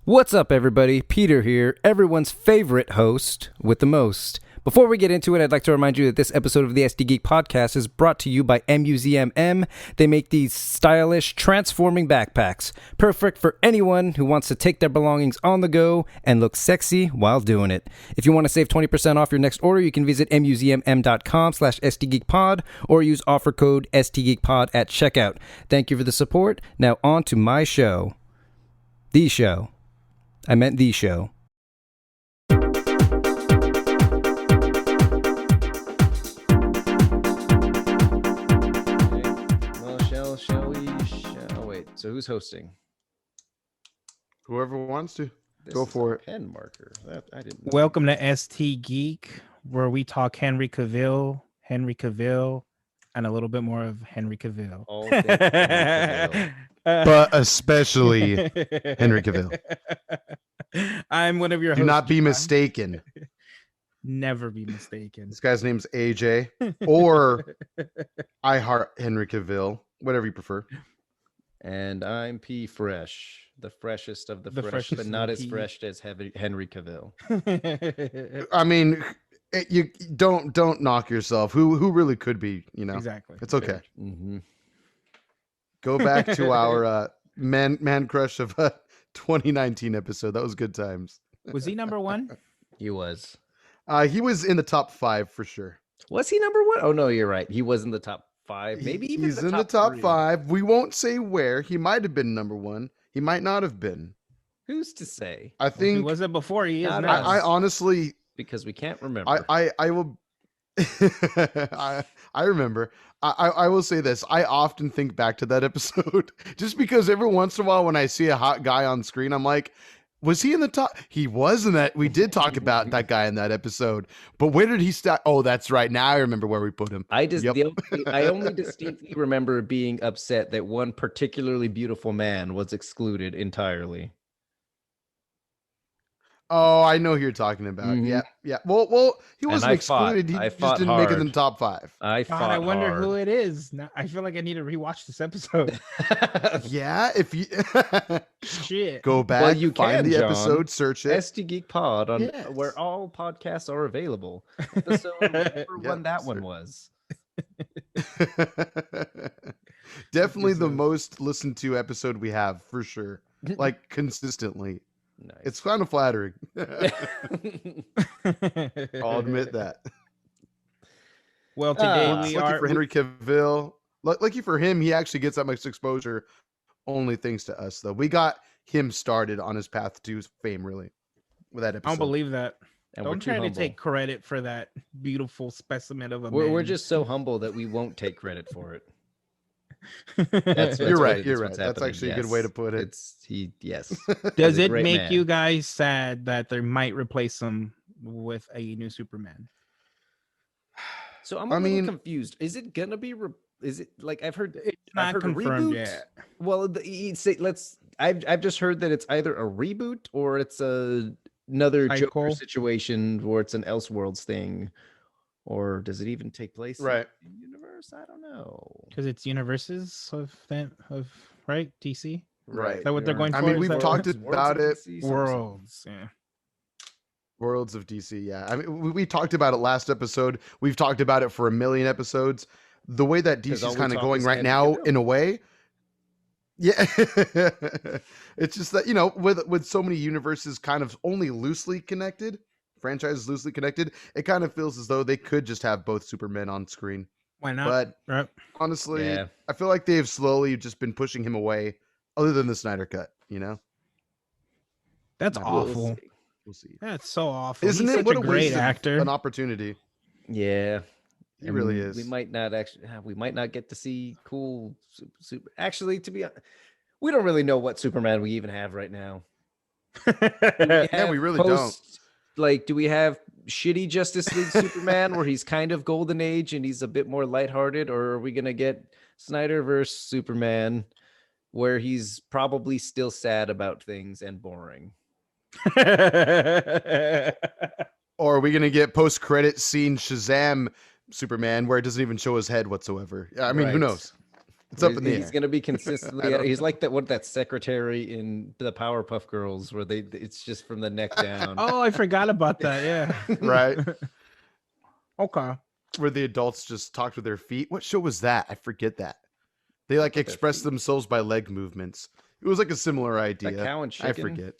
What's up, everybody? Peter here, everyone's favorite host with the most. Before we get into it, I'd like to remind you that this episode of the SD Geek Podcast is brought to you by MUZMM. They make these stylish, transforming backpacks, perfect for anyone who wants to take their belongings on the go and look sexy while doing it. If you want to save 20% off your next order, you can visit muzmm.com/STGeekPod or use offer code STGeekPod at checkout. Thank you for the support. Now on to my show. The show. I meant the show. Wait, so who's hosting? Whoever wants to. Go for it. Pen marker. That I didn't know. Welcome to ST Geek, where we talk Henry Cavill, and a little bit more of Henry Cavill. All things Henry Cavill. But especially Henry Cavill. I'm one of your hosts. Do not be John. mistaken. Never be mistaken. This guy's name's AJ, or I Heart Henry Cavill, whatever you prefer. And I'm P Fresh, the freshest of the fresh, freshest but of not the as P. fresh as Henry Cavill. I mean, you don't knock yourself. Who really could be? You know, Exactly. it's okay. Mm-hmm. Go back to our man crush of 2019 episode. That was good times. Was he number one? He was. He was in the top 5 for sure. Was he number one? Oh no, you're right. He was in the top 5. Maybe even He's the in top the top 3. 5. We won't say where. He might have been number 1. He might not have been. Who's to say? I He think. wasn't before. He is Not now. I honestly. Because we can't remember. I will. I remember. I will say this. I often think back to that episode just because every once in a while when I see a hot guy on screen, I'm like, was he in the top? He was in that. We did talk about that guy in that episode, but where did he start? Oh, that's right. Now I remember where we put him. I just Yep. I only distinctly remember being upset that one particularly beautiful man was excluded entirely. Oh, I know who you're talking about. Mhm. Yeah. Well, he And wasn't I fought- excluded. I He just fought didn't make it in hard. the top 5. I God, fought I wonder hard. who it is. Now, I feel like I need to rewatch this episode. Yeah, if you Shit. go back, you find can, the John. episode, search it. SD Geek Pod on Yes. where all podcasts are available. Episode whatever Yep, one that one sir. was. Definitely the Episode. most listened to episode we have for sure. Like consistently. Nice. It's kind of flattering. I'll admit that. Well, today Ah. we Lucky are. for Henry Cavill. Lucky for him, he actually gets that much exposure. Only thanks to us, though. We got him started on his path to fame, really, with that I episode. don't believe that. And Don't we're too try to humble. take credit for that beautiful specimen of a We're man. just so humble that we won't take credit for it. You're right. That's You're right. what's That's happening. actually a good way to put it. Yes. Does He's a it great make man. you guys sad that they might replace him with a new Superman? So I'm I a little mean- confused. Is it gonna be? Is it like I've heard? It's I've not heard a confirmed reboot? yet. Well, I've just heard that it's either a reboot or it's another Joker Cycle? situation, or it's an Elseworlds thing, or does it even take place Right. in the universe? I don't know. Because it's universes of right DC Right. Is that what they're going I for? mean, Is we've that- talked about it. worlds. Yeah. Worlds of DC, yeah. I mean, we talked about it last episode. We've talked about it for a million episodes. The way that 'Cause all DC's we kind of talk going is right Henry now, Cavill. in a way, yeah, it's just that, you know, with so many universes kind of only loosely connected, franchises loosely connected, it kind of feels as though they could just have both Supermen on screen. Why not? But Right. honestly, Yeah. I feel like they've slowly just been pushing him away, other than the Snyder cut. You know, That's We'll awful. see. We'll see. That's so awful. Isn't He's it? such What a a great waste of actor. an opportunity. Yeah. He really And is. We might not actually. We might not get to see cool. Super. Actually, to be honest, we don't really know what Superman we even have right now. Yeah, we really don't. Like, do we have shitty Justice League Superman where he's kind of golden age and he's a bit more lighthearted, or are we gonna get Snyderverse Superman where he's probably still sad about things and boring? Or are we gonna get post-credit scene Shazam Superman where it doesn't even show his head whatsoever? Yeah, I mean, who Right. knows? It's up in the He's air. gonna be consistently. don't He's like that secretary in the Powerpuff Girls, where it's just from the neck down. Oh, I forgot about that. Yeah. Right. Okay. Where the adults just talked with their feet. What show was that? I forget that. They like With their express feet. themselves by leg movements. It was like a similar That idea. cow and chicken. I forget.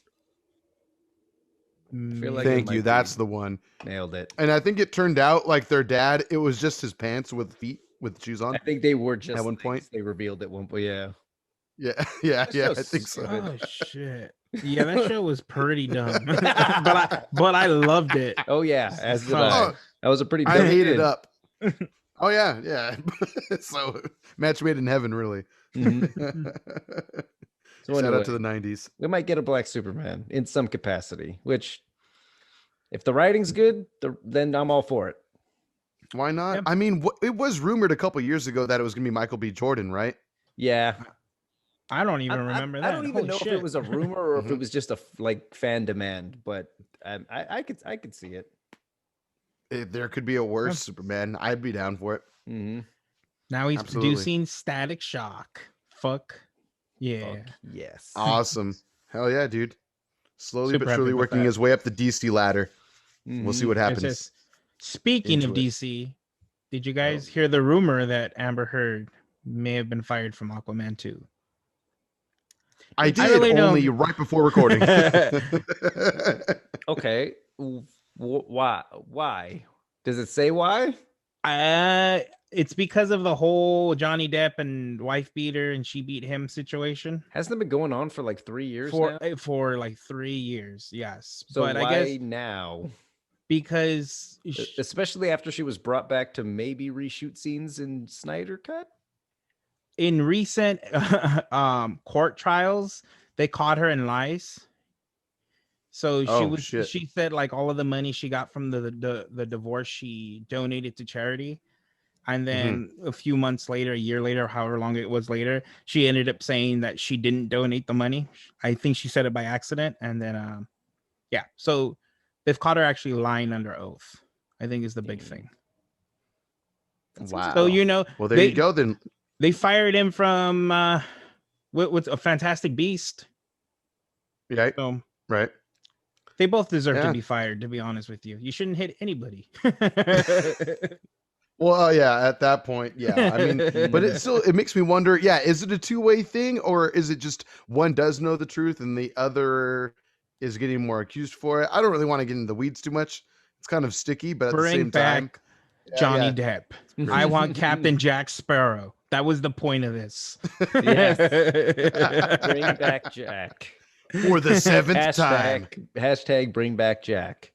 feel like it Thank might you. be- That's the one. Nailed it. And I think it turned out like their dad, it was just his pants with feet with shoes on. I think they were just At one things point? they revealed at one point. Yeah. Yeah, yeah, That's yeah. so I think so. stupid. Oh shit. Yeah, that show was pretty dumb. but I loved it. Oh yeah, as did So- I. That was a pretty. I dumb ate kid. it up. Oh yeah, yeah. So match made in heaven, really. Mhm. So Shout anyway, out to the 90s. we might get a Black Superman in some capacity. Which, if the writing's good, then I'm all for it. Why not? Yep. I mean, it was rumored a couple years ago that it was gonna be Michael B. Jordan, right? Yeah, I don't even remember that. I don't even Holy know shit. if it was a rumor or if it Mhm. was just a like fan demand, but I could see it. There could be a worse Superman. I'd be down for it. Mm-hmm. Now he's Absolutely. producing Static Shock. Fuck. Yeah. Yes. Awesome. Hell yeah, dude. Slowly Super but happy surely with working that. his way up the DC ladder. We'll see Mhm. what It's happens. just- Speaking of Into it. DC, did you guys hear the rumor that Amber Heard may have been fired from Aquaman 2? I did really don't- only right before recording. Okay. Why? Why? Does it say why? It's because of the whole Johnny Depp and wife beater and she beat him situation Hasn't it been going on for like 3 years for now? for like 3 years. Yes, So but why I guess now? because Especially after she was brought back to maybe reshoot scenes in Snydercut? in recent court trials they caught her in lies. So Oh, shit. she said like all of the money she got from the divorce she donated to charity. And then a few months later, a year later, however long it was later, she ended up saying that she didn't donate the money. I think she said it by accident. And then, yeah, so they've caught her actually lying under oath, I think is the big Dang. thing. Wow. So, you know, Well, there they, you go then. They fired him from what's a Fantastic Beast. Right. So Right. they both deserve Yeah. to be fired, to be honest with you. You shouldn't hit anybody. Well, yeah, at that point, yeah. I mean, but it makes me wonder, yeah, is it a two-way thing or is it just one does know the truth and the other is getting more accused for it? I don't really want to get into the weeds too much. It's kind of sticky, but at the Bring same time, back Johnny yeah. Depp. I want Captain Jack Sparrow. That was the point of this. Yes. Bring back Jack. for the seventh time. Hashtag bring back Jack.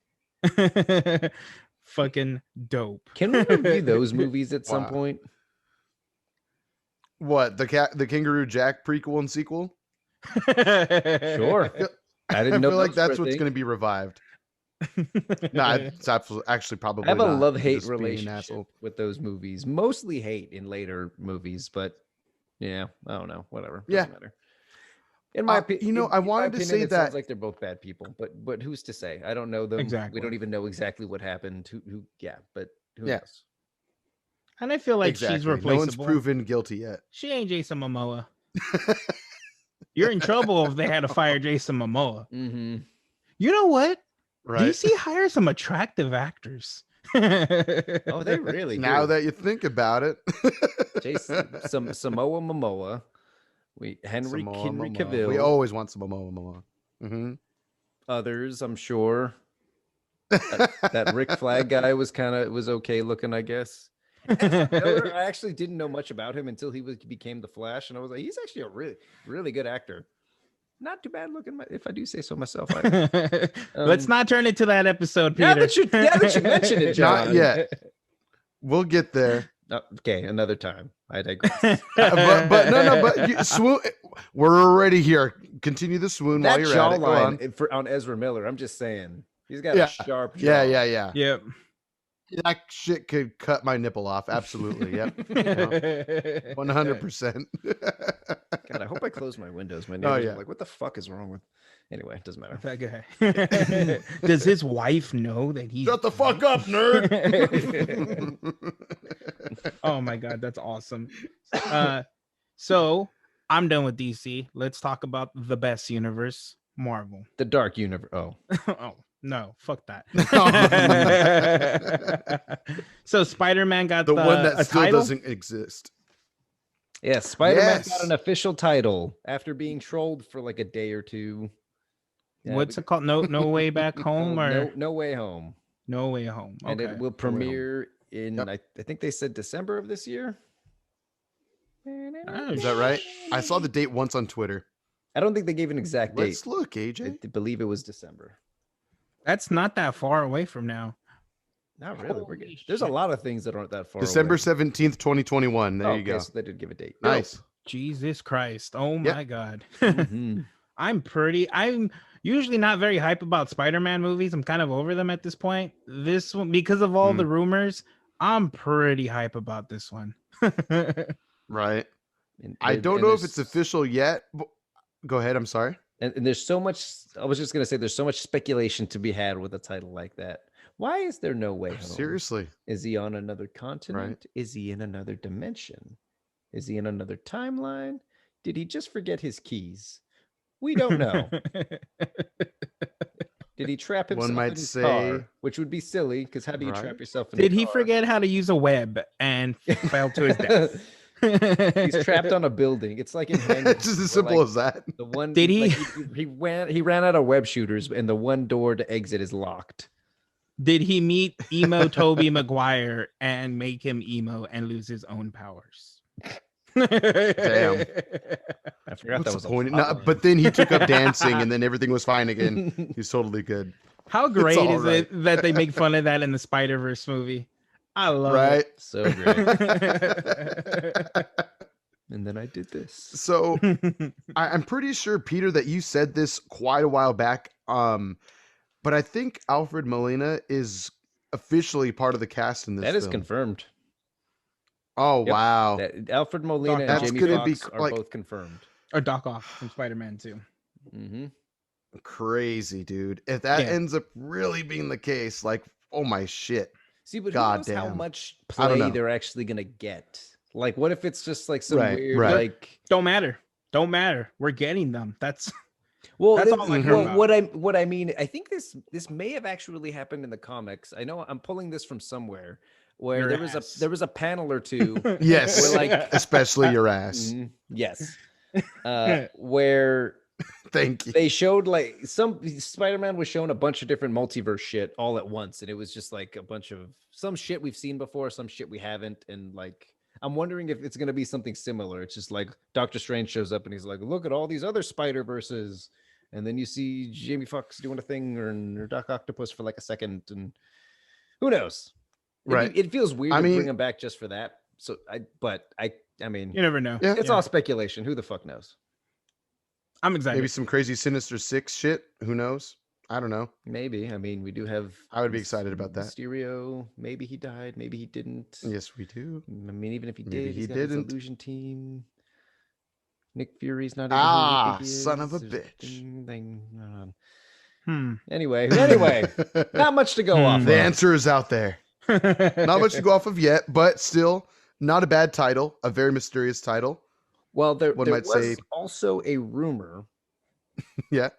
Fucking dope. Can we review those movies at some Wow. point? What, the Kangaroo Jack prequel and sequel? Sure. I I didn't know feel like those were that's a what's thing. going to be revived. No, it's actually probably I have a not. I'm love-hate just being an relationship asshole. with those movies. Mostly hate in later movies, but yeah, I don't know. Whatever. Yeah. Doesn't matter. In my opinion, you know, I wanted to say it that- sounds like they're both bad people, but who's to say? I don't know them. Exactly. We don't even know exactly what happened. Who yeah, but who Yeah. knows? And I feel like Exactly. she's No one's replaceable. proven guilty yet. She ain't Jason Momoa. You're in trouble if they had to fire Jason Momoa. Mm-hmm. You know what? Right. DC hires some attractive actors. Oh, they really Now do. that you think about it. Jason, Samoa Momoa, Henry Samoa Momoa. Cavill, We always want Samoa Momoa. Mm-hmm. others, I'm sure. That Rick Flag guy was okay looking, I guess. Miller, I actually didn't know much about him until he became the Flash, and I was like, he's actually a really, really good actor. Not too bad looking, if I do say so myself. Let's not turn it to that episode, Peter. Now that you mention it, John. Not yet. We'll get there. Oh, okay, another time. I digress. But swoon. We're already here. Continue the swoon while That you're at it. Go on. jawline on Ezra Miller, I'm just saying, he's got Yeah. a sharp jaw. Yeah. Yep. That shit could cut my nipple off. Absolutely. Yep. 100%. God, I hope I close my windows. My Oh, neighbors yeah. are like, what the fuck is wrong with? Anyway, it doesn't matter. That guy. Does his wife know that he's Shut the fuck up, nerd. Oh my god, that's awesome. So I'm done with DC. Let's talk about the best universe, Marvel. The Dark Universe. Oh, Oh no, fuck that. So Spider-Man got The one that a still title? doesn't exist. yeah. Spider-Man got Yes. an official title after being trolled for like a day or two. Yeah, What's we- it called? No Way Back Home or no Way Home, No Way Home? and Okay. it will premiere in Yep. I think they said December of this year. Oh, Is that right? I saw the date once on Twitter. I don't think they gave an exact date. Let's look, AJ. I believe it was December. That's not that far away from now. Not really. We're Holy good. There's a shit. lot of things that aren't that far. December away. 17th, 2021. There Oh, you go. okay, so they did give a date. Nice. Jesus Christ. Oh Yep. my God. Mhm. I'm usually not very hype about Spider-Man movies. I'm kind of over them at this point. This one, because of all the rumors, I'm pretty hype about this one. Right. And I there- don't and know if there's- it's official yet. Go ahead. I'm sorry. And there's so much. I was just gonna say, there's so much speculation to be had with a title like that. Why is there no way home? Seriously. Is he on another continent? Is he in another dimension? Is he in another timeline? Did he just forget his keys? We don't know. Did he trap himself One might in his say- car? Which would be silly, because how do you Right. trap yourself in Did a he car? forget how to use a web and fell to his death? He's trapped on a building. It's like in Hangman, It's just as where, simple like, as that. the one. Did he- like, he ran out of web shooters, and the one door to exit is locked. Did he meet emo Toby Maguire and make him emo and lose his own powers? Damn. I forgot that What's was the a point? plot No, line. but then he took up dancing and then everything was fine again. He's totally good. How great all is right. it that they make fun of that in the Spider-Verse movie? I love Right. So great. it. And then I did this. So I'm pretty sure, Peter, that you said this quite a while back. But I think Alfred Molina is officially part of the cast in this That is film. confirmed. Oh, Yep. wow. That Alfred Molina and That's Jamie gonna be Foxx are like- both confirmed. Or Doc Ock from Spider-Man 2. Mm-hmm. Crazy, dude. If that Yeah. ends up really being the case, like, oh my shit. See, but God who knows how damn. much I don't play know. they're actually gonna get? Like, what if it's just like some Right, weird, right. like, Don't matter. Don't matter. We're getting them. That's well, That's it- all I care well, about. what I mean, I think this may have actually happened in the comics. I know I'm pulling this from somewhere where Your there was ass. there was a panel or two. Yes. We're like- Especially your ass. Mhm, yes, where Thank you. they showed like some Spider-Man was shown a bunch of different multiverse shit all at once, and it was just like a bunch of some shit we've seen before, some shit we haven't, and like I'm wondering if it's gonna be something similar. It's just like Doctor Strange shows up and he's like, "Look at all these other Spider-Verses," and then you see Jamie Foxx doing a thing or Doc Octopus for like a second, and who knows? Right. It feels weird I to mean- bring him back just for that. So I mean, you never know. Yeah. it's Yeah. all speculation. Who the fuck knows? I'm excited. Maybe some crazy Sinister Six shit. Who knows? I don't know. Maybe. I mean, we do have. I would be excited about that. Mysterio. Maybe he died. Maybe he didn't. Yes, we do. I mean, even if he Maybe did, he he's got his didn't. illusion team. Nick Fury's not. Even Ah, who we think he son of a is. There's bitch. thing going on. Hmm. Anyway, not much to go off. The of. answer is out there. Not much to go off of yet, but still not a bad title. A very mysterious title. Well, there One there might was say- also a rumor Yeah.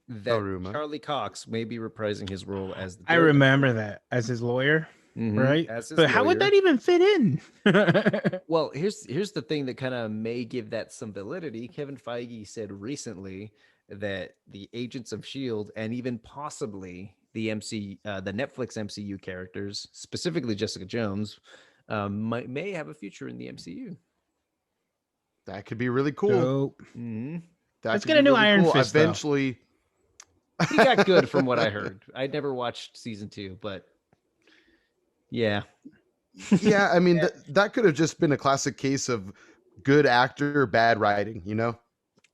that rumor. Charlie Cox may be reprising his role as the I Daredevil. remember that as his lawyer, Mhm, right? as his But how would lawyer. that even fit in? Well, here's the thing that kind of may give that some validity. Kevin Feige said recently that the Agents of Shield and even possibly the the Netflix MCU characters, specifically Jessica Jones, may have a future in the MCU. That could be really cool. Dope. Mhm. That Let's could get be a new Iron cool. Fist, though. Eventually. He got good from what I heard. I never watched season 2, but yeah. Yeah, I mean that could have just been a classic case of good actor, bad writing. You know,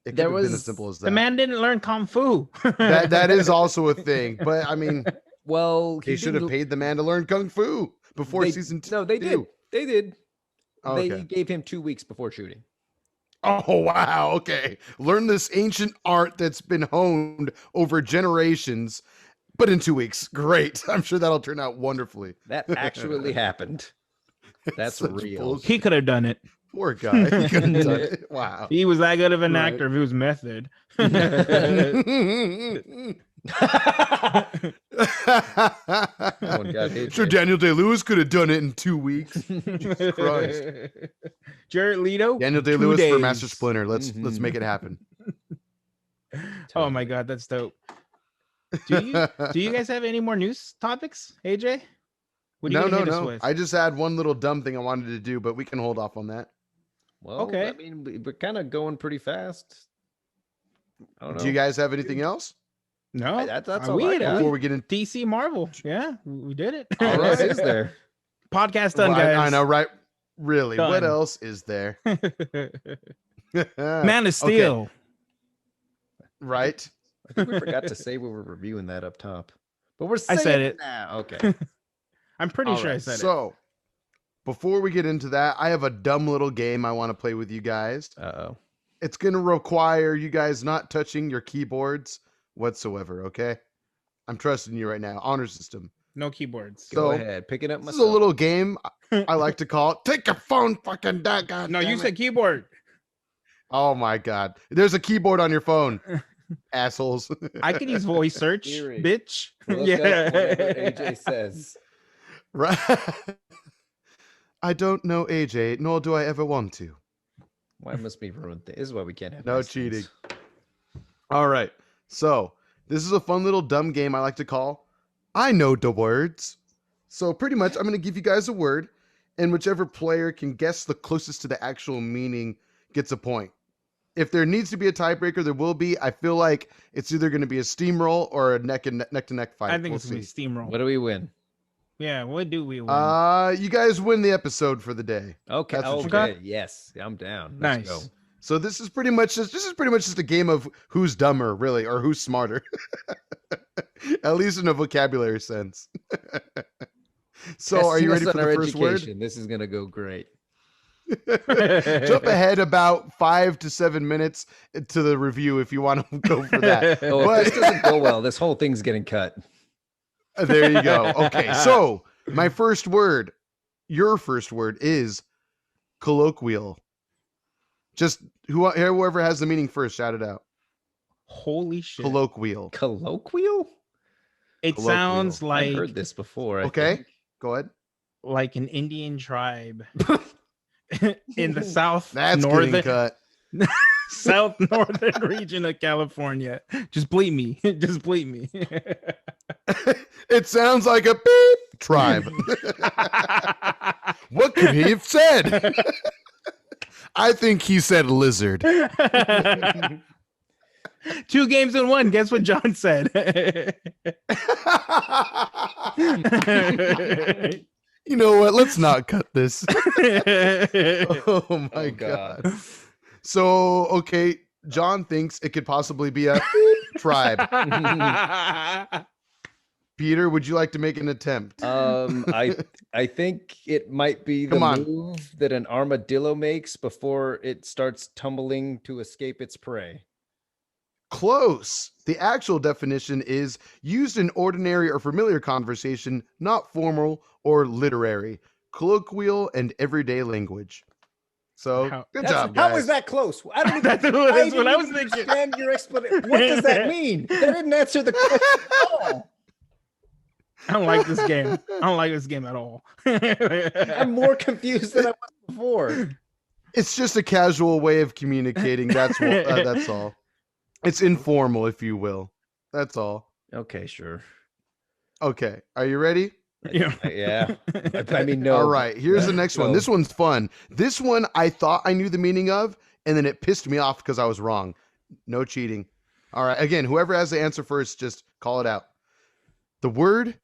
it could There have been as was- simple as that. The man didn't learn kung fu. that is also a thing. But I mean, Well, they he should have didn't- paid the man to learn kung fu before they- season 2. No, they did. They did. Oh, They okay. gave him 2 weeks before shooting. Oh wow, okay. Learn this ancient art that's been honed over generations, but in 2 weeks. Great. I'm sure that'll turn out wonderfully. That actually happened. That's Such real. bullshit. He could have done it. Poor guy. He couldn't done it. Wow. He was that good of an Right. actor if it was method. oh God, AJ. Sure, Daniel Day-Lewis could have done it in 2 weeks. Jesus Christ. Jared Leto. Daniel 2 Day-Lewis for days. Master Splinter. Let's make it happen. Oh my God, that's dope. Do you guys have any more news topics, AJ? What are you gonna hit us with? I just had one little dumb thing I wanted to do, but we can hold off on that. Well, Okay. I mean, we're kind of going pretty fast. I don't know. Do you guys have anything else No, That's all we I had got. before we get into? DC Marvel. Yeah, we did it. What else is there? Podcast done, Right, guys. I know, right? Really? What Done. else is there? Man of Steel. Right? I think we forgot to say we were reviewing that up top, but we're I saying said it. now. Okay. I'm pretty All sure I right, said it. so, before we get into that, I have a dumb little game I want to play with you guys. Uh-oh. It's going to require you guys not touching your keyboards whatsoever, okay? I'm trusting you right now. Honor system. No keyboards. Go So, ahead. Pick it up This myself. is a little game I like to call Take Your Phone Fucking Down. God No, damn you it. said keyboard. Oh my God. There's a keyboard on your phone, assholes. I can use voice search, Siri. bitch. Look up whatever AJ says. Right. I don't know AJ, nor do I ever want to. Why must we ruin things? This is why we can't have No nice things. cheating. All right. So, this is a fun little dumb game I like to call I Know the Words. So, pretty much, I'm going to give you guys a word, and whichever player can guess the closest to the actual meaning gets a point. If there needs to be a tiebreaker, there will be. I feel like it's either going to be a steamroll or a neck to neck fight. I think We'll it's gonna be see. steamroll. What do we win? Yeah, what do we win? You guys win the episode for the day. Okay. That's what you Okay. got. Yes, I'm down. Nice. Let's go. So this is pretty much just a game of who's dumber, really, or who's smarter. At least in a vocabulary sense. So are you ready for the first word? This is gonna go great. Jump ahead about 5 to 7 minutes to the review if you want to go for that. Oh, if But- this doesn't go well, this whole thing's getting cut. There you go. Okay, so my first word, your first word is colloquial. Just whoever has the meaning first, shout it out. Holy shit. Colloquial. Colloquial? It Colloquial. sounds I've like heard this before. I Okay, think. go ahead. like an Indian tribe in the south That's northern getting cut. south northern region of California. Just bleep me. Just bleep me. It sounds like a beep tribe. What could he have said? I think he said lizard. 2 games in 1. Guess what John said? You know what? Let's not cut this. Oh my Oh, god. God. So, okay, John thinks it could possibly be a tribe. Peter, would you like to make an attempt? I think it might be the Come on. move that an armadillo makes before it starts tumbling to escape its prey. Close. The actual definition is used in ordinary or familiar conversation, not formal or literary, colloquial and everyday language. So, How- good job, guys. How is that close? I don't even, That's what I was thinking. understand your explanation. What does that mean? That didn't answer the question at all. I don't like this game. I don't like this game at all. I'm more confused than I was before. It's just a casual way of communicating. That's that's all. It's informal, if you will. That's all. Okay, sure. Okay, are you ready? Yeah. Yeah. I mean, no. All right, here's the Yeah, next one. go. This one's fun. This one I thought I knew the meaning of, and then it pissed me off because I was wrong. No cheating. All right, again, whoever has the answer first, just call it out. The word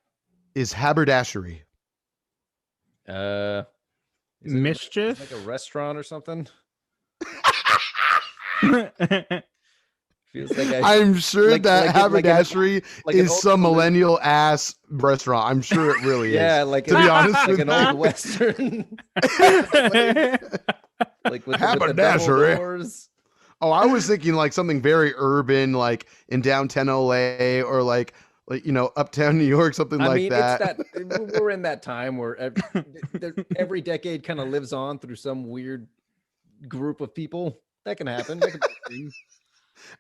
is haberdashery. Is it Mischief. like a restaurant or something? Feels like I'm sure like- that like an- haberdashery like an is old some school- millennial ass restaurant. I'm sure it really yeah, is. like To be honest like with an you. old western, like with the double Haberdashery. doors. Oh, I was thinking like something very urban, like in downtown LA or like uptown New York, something I like mean, that. it's that we're in that time where every decade kind of lives on through some weird group of people. That can happen. That can be a thing.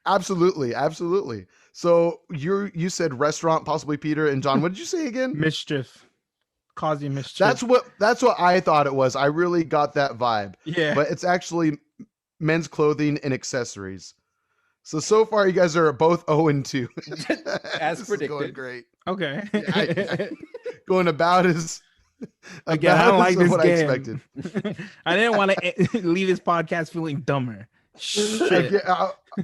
Absolutely. So you said restaurant, possibly Peter and John. What did you say again? Mischief. Causing mischief. That's what I thought it was. I really got that vibe. Yeah. But it's actually men's clothing and accessories. So far you guys are both 0-2. As This is predicted. going great. Okay. Going about as Again, I don't like this what game. I expected. I didn't want to leave this podcast feeling dumber. Shit. Again,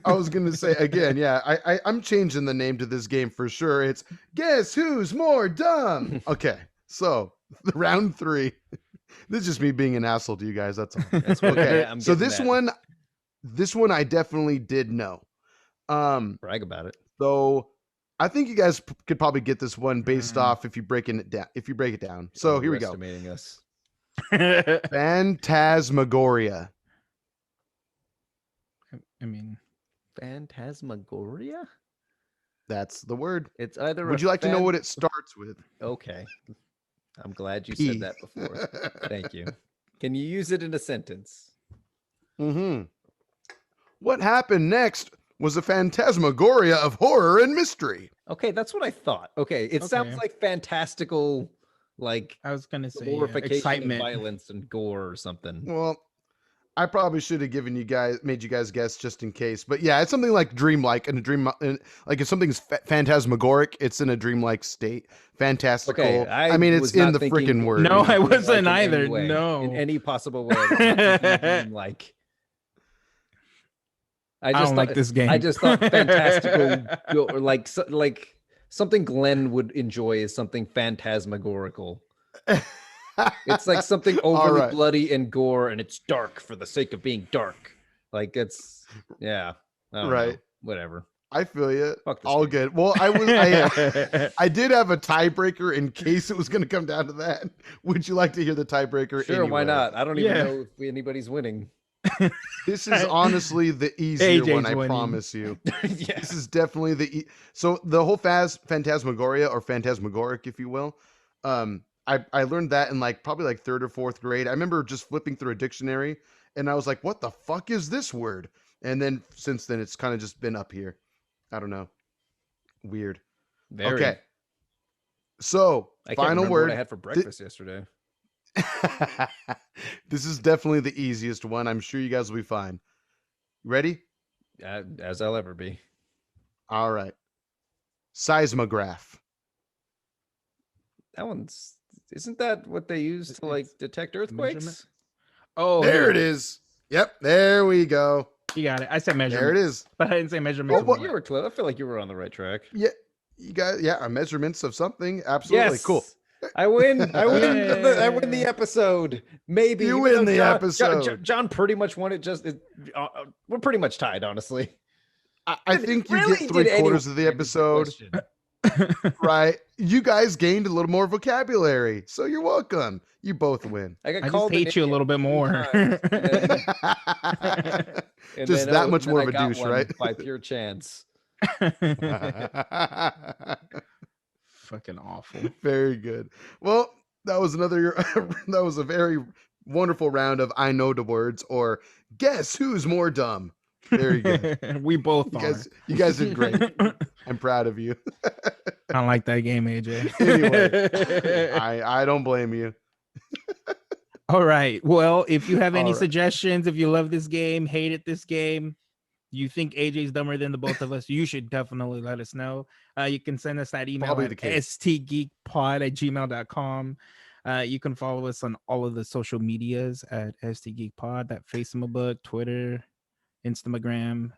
I was gonna say again, yeah. I'm changing the name to this game for sure. It's Guess Who's More Dumb. Okay, so the round 3. This is just me being an asshole to you guys. That's all. That's what Okay, I'm so getting this one I definitely did know. brag about it. So I think you guys could probably get this one based off if you break it down. So here we go. Underestimating us. Phantasmagoria. I mean, Phantasmagoria? That's the word. It's either. Would you like to know what it starts with? Okay. I'm glad you P. said that before. Thank you. Can you use it in a sentence? Mm-hmm. What happened next was a phantasmagoria of horror and mystery. Okay, that's what I thought. Okay, it sounds Okay. like fantastical, like I was gonna say glorification of excitement. violence and gore or something. Well, I probably should have made you guys guess just in case. But yeah, it's something like dreamlike and a dream, like if something's phantasmagoric, it's in a dreamlike state. Fantastical. Okay, I mean, it's was in not the thinking freaking word. No, I dreamlike wasn't in any either. way, No. in any possible way. I was not thinking dreamlike. I don't like this game. I just thought fantastical, or like something Glenn would enjoy is something phantasmagorical. It's like something overly right. bloody and gore, and it's dark for the sake of being dark. Like it's I don't Right. know. Whatever. I feel you. Fuck this All game. good. Well, I did have a tiebreaker in case it was going to come down to that. Would you like to hear the tiebreaker? Sure, why anyway? not? I don't even Yeah. know if anybody's winning. This is honestly the easier AJ's one, I winning. promise you. Yeah. This is definitely so the whole phantasmagoria or phantasmagoric, if you will. I learned that in probably 3rd or 4th grade. I remember just flipping through a dictionary and I was like, what the fuck is this word? And then since then it's kind of just been up here. I don't know. Weird. Very. Okay. So I can't final remember word. what I had for breakfast yesterday. This is definitely the easiest one. I'm sure you guys will be fine. Ready? As I'll ever be. All right. Seismograph. That isn't that what they use to detect earthquakes? measurement? Oh, There it is. Yep. There we go. You got it. I said measurement. There it is. But I didn't say measurement. Oh, You were close. I feel like you were on the right track. Yeah. You got measurements of something. Absolutely. Yes. Cool. I win. I win. Yay. I win the episode. Maybe You even win though the episode. John pretty much won it. We're pretty much tied, honestly. I think you Really get did 3/4 of the anyone episode. question. Right. You guys gained a little more vocabulary. So you're welcome. You both win. I got I just called an hate you a idiot little bit 3 more. times, and Just then, that much then more I of a got douche, one right? By pure chance. Fucking awful. Very good. Well, that was that was a very wonderful round of I know the words or guess who's more dumb. Very good. We both are. You guys did great. I'm proud of you. I don't like that game, AJ. Anyway, I don't blame you. All right. Well, if you have any All right. suggestions, if you love this game, hated this game, you think AJ's dumber than the both of us, you should definitely let us know. You can send us that email Probably at the case. stgeekpod@gmail.com. You can follow us on all of the social medias at stgeekpod, that Facebook, Twitter, Instagram.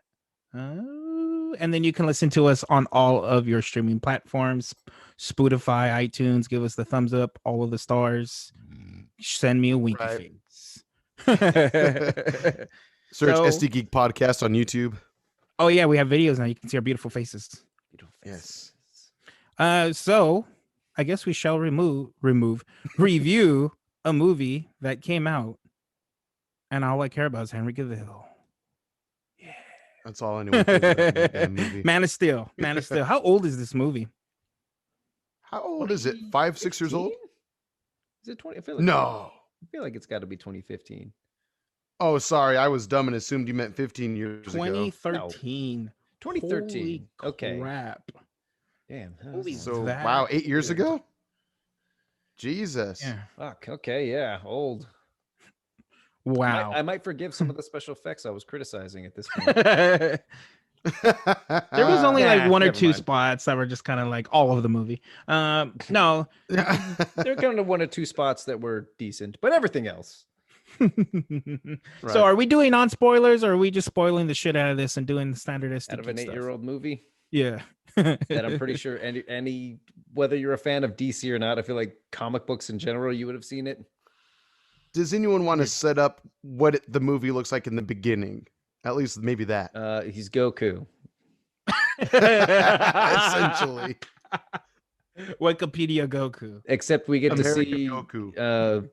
And then you can listen to us on all of your streaming platforms, Spotify, iTunes. Give us the thumbs up, all of the stars. Send me a winky Right. face. Search So- SD Geek Podcast on YouTube. Oh yeah, we have videos now. You can see our beautiful faces. Yes. So I guess we shall review a movie that came out, and all I care about is Henry Cavill. That's all anyone cares about in that damn movie. Man of Steel. Man of Steel. How old is this movie? How old is it? 5, 6 years old? 16? Is it 20? I feel like No. I feel like it's got to be 2015. Oh, sorry, I was dumb and assumed you meant 15 years ago. 2013. 2013. Holy Okay. crap. Damn. Holy So that wow, 8 years weird. ago. Jesus. Yeah. Fuck. Okay. Yeah. Old. Wow. I might forgive some of the special effects I was criticizing at this point. There was only like Nah, one or never two mind. spots that were just kind of like all of the movie. No. There were kind of one or two spots that were decent, but everything else. Right. So are we doing non-spoilers or are we just spoiling the shit out of this and doing the standard STG Out of an stuff? 8-year-old movie Yeah. that I'm pretty sure any whether you're a fan of DC or not, I feel like comic books in general, you would have seen it. Does anyone want to set up what the movie looks like in the beginning? At least maybe that. He's Goku. Essentially. Wikipedia Goku. Except we get American to see Goku.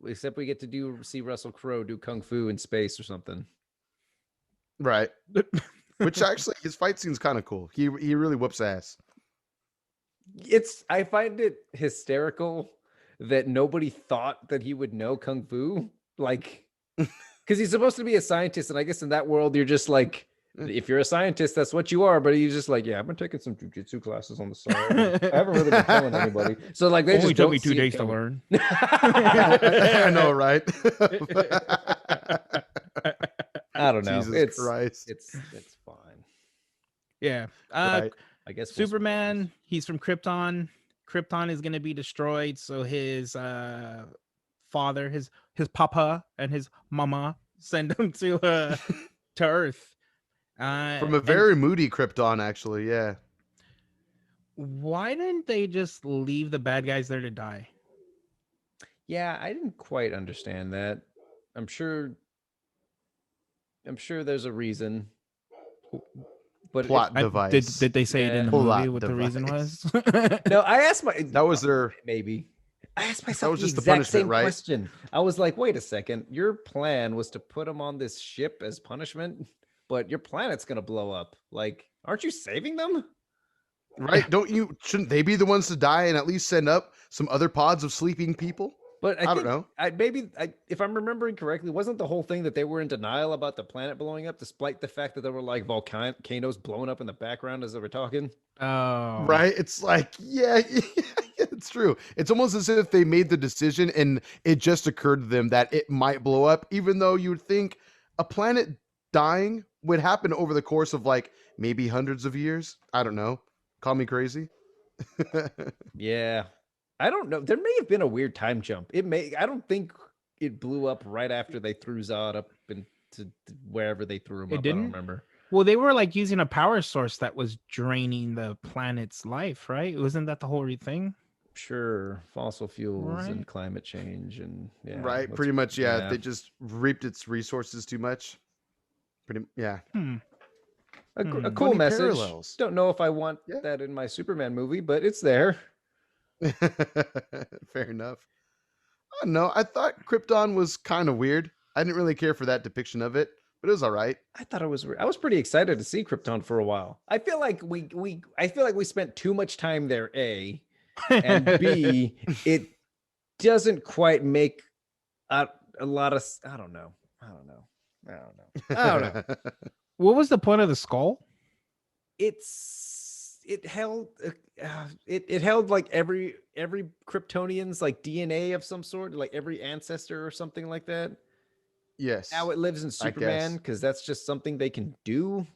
Except we get to see Russell Crowe do kung fu in space or something. Right. Which actually, his fight scene's kind of cool. He really whoops ass. I find it hysterical that nobody thought that he would know kung fu, like, because he's supposed to be a scientist, and I guess in that world you're just like, if you're a scientist, that's what you are. But he's just like, yeah, I've been taking some jujitsu classes on the side. I haven't really been telling anybody. So like, they Only just took don't me 2 see it days to coming. learn. I know, right? I don't know. Jesus Christ. It's fine. Yeah. Right. I guess we'll Superman, he's from Krypton. Krypton is going to be destroyed, so his father, his papa, and his mama send him to Earth. From a very moody Krypton, actually. Yeah. Why didn't they just leave the bad guys there to die? Yeah, I didn't quite understand that. I'm sure there's a reason. But Plot device. Did they say it in the Plot movie what the reason device. was? no, I asked That was their. maybe. I asked myself That was the just the exact punishment, same right? question. I was like, wait a second. Your plan was to put him on this ship as punishment, but your planet's gonna blow up. Like, aren't you saving them? Right? Shouldn't they be the ones to die and at least send up some other pods of sleeping people? But I don't know. If I'm remembering correctly, wasn't the whole thing that they were in denial about the planet blowing up, despite the fact that there were like volcanoes blowing up in the background as they were talking? Oh, Right? It's like, yeah, it's true. It's almost as if they made the decision and it just occurred to them that it might blow up, even though you would think a planet dying would happen over the course of like maybe hundreds of years. I don't know. Call me crazy. Yeah. I don't know. There may have been a weird time jump. I don't think it blew up right after they threw Zod up into wherever they threw him It up. didn't? I don't remember. Well, they were like using a power source that was draining the planet's life, right? Wasn't that the whole thing? Sure. Fossil fuels and Right. climate change and yeah. Right? Pretty much, yeah. They just reaped its resources too much. Yeah. A cool Funny message. parallels. Don't know if I want that in my Superman movie, but it's there. Fair enough. I don't know. I thought Krypton was kind of weird. I didn't really care for that depiction of it, but it was all right. I thought it was weird. I was pretty excited to see Krypton for a while. I feel like we spent too much time there, A, and B, it doesn't quite make a lot of I don't know. What was the point of the skull? It held like every Kryptonian's like DNA of some sort, like every ancestor or something like that. Yes. How it lives in Superman, because that's just something they can do,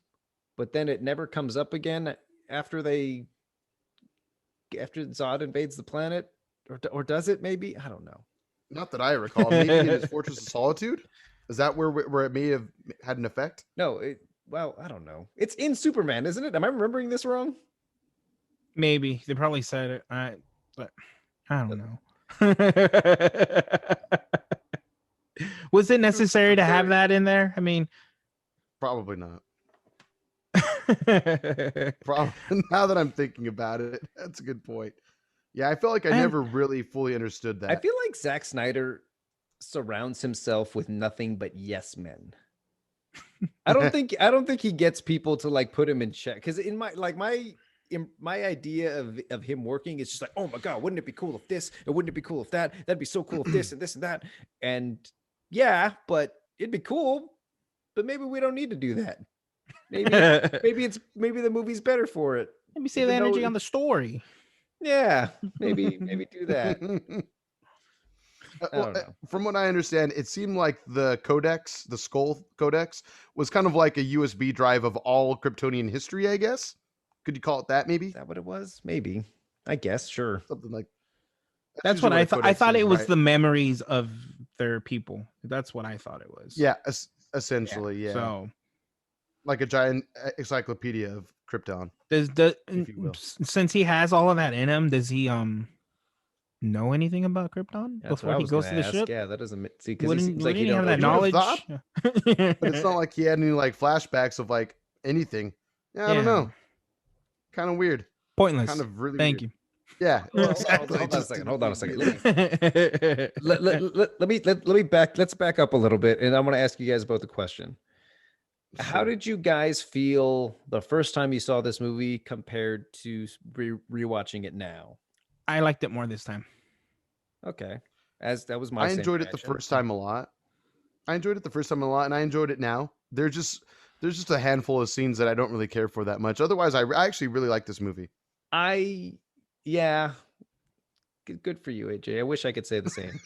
but then it never comes up again after Zod invades the planet, or does it? Maybe, I don't know. Not that I recall. Maybe in his Fortress of Solitude. Is that where it may have had an effect? No, well, I don't know. It's in Superman, isn't it? Am I remembering this wrong? Maybe they probably said it, but I don't know. Was it necessary to have that in there? I mean, Probably not. Probably. Now that I'm thinking about it, that's a good point. Yeah, I felt like I never really fully understood that. I feel like Zack Snyder surrounds himself with nothing but yes men. I don't think he gets people to like put him in check, because in my idea of him working is just like, oh my god, wouldn't it be cool if this, and wouldn't it be cool if that, that'd be so cool if this and this and that, and yeah, but it'd be cool, but maybe we don't need to do that. Maybe maybe the movie's better for it. Let me save the energy on the story. Yeah, maybe do that. Well, from what I understand, it seemed like the codex, the Skull Codex, was kind of like a USB drive of all Kryptonian history, I guess. Could you call it that, maybe? Is that what it was? Maybe. I guess, sure. Something like that's what I thought. I thought it was the memories of their people. That's what I thought it was. Yeah, essentially, yeah. So, like a giant encyclopedia of Krypton. Since he has all of that in him, does he know anything about Krypton before he goes to the ship? Yeah, that doesn't see because he seems like he have that knowledge. But it's not like he had any like flashbacks of like anything. Yeah, I don't know. Kind of weird. Pointless. Kind of really. Thank you. Yeah. Well, exactly. Hold on a second. Let's back up a little bit, and I want to ask you guys both a question. Sure. How did you guys feel the first time you saw this movie compared to rewatching it now? I liked it more this time. Okay. As that was my I enjoyed it the first time a lot. And I enjoyed it now. There's just a handful of scenes that I don't really care for that much. Otherwise, I actually really like this movie. Yeah. Good for you, AJ. I wish I could say the same.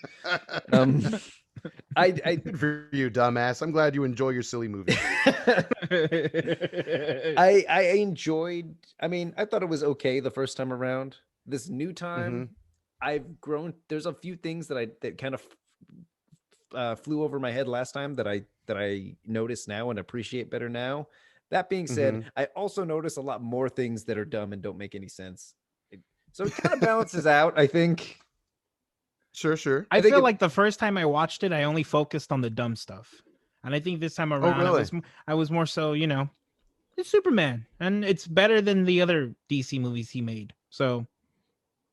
Good for you, dumbass. I'm glad you enjoy your silly movie. I enjoyed. I mean, I thought it was okay the first time around. This new time, I've grown. There's a few things that kind of flew over my head last time that I notice now and appreciate better now. That being said, I also notice a lot more things that are dumb and don't make any sense. So it kind of balances out, I think. Sure. I feel like the first time I watched it, I only focused on the dumb stuff. And I think this time around, I was more so, it's Superman. And it's better than the other DC movies he made. So,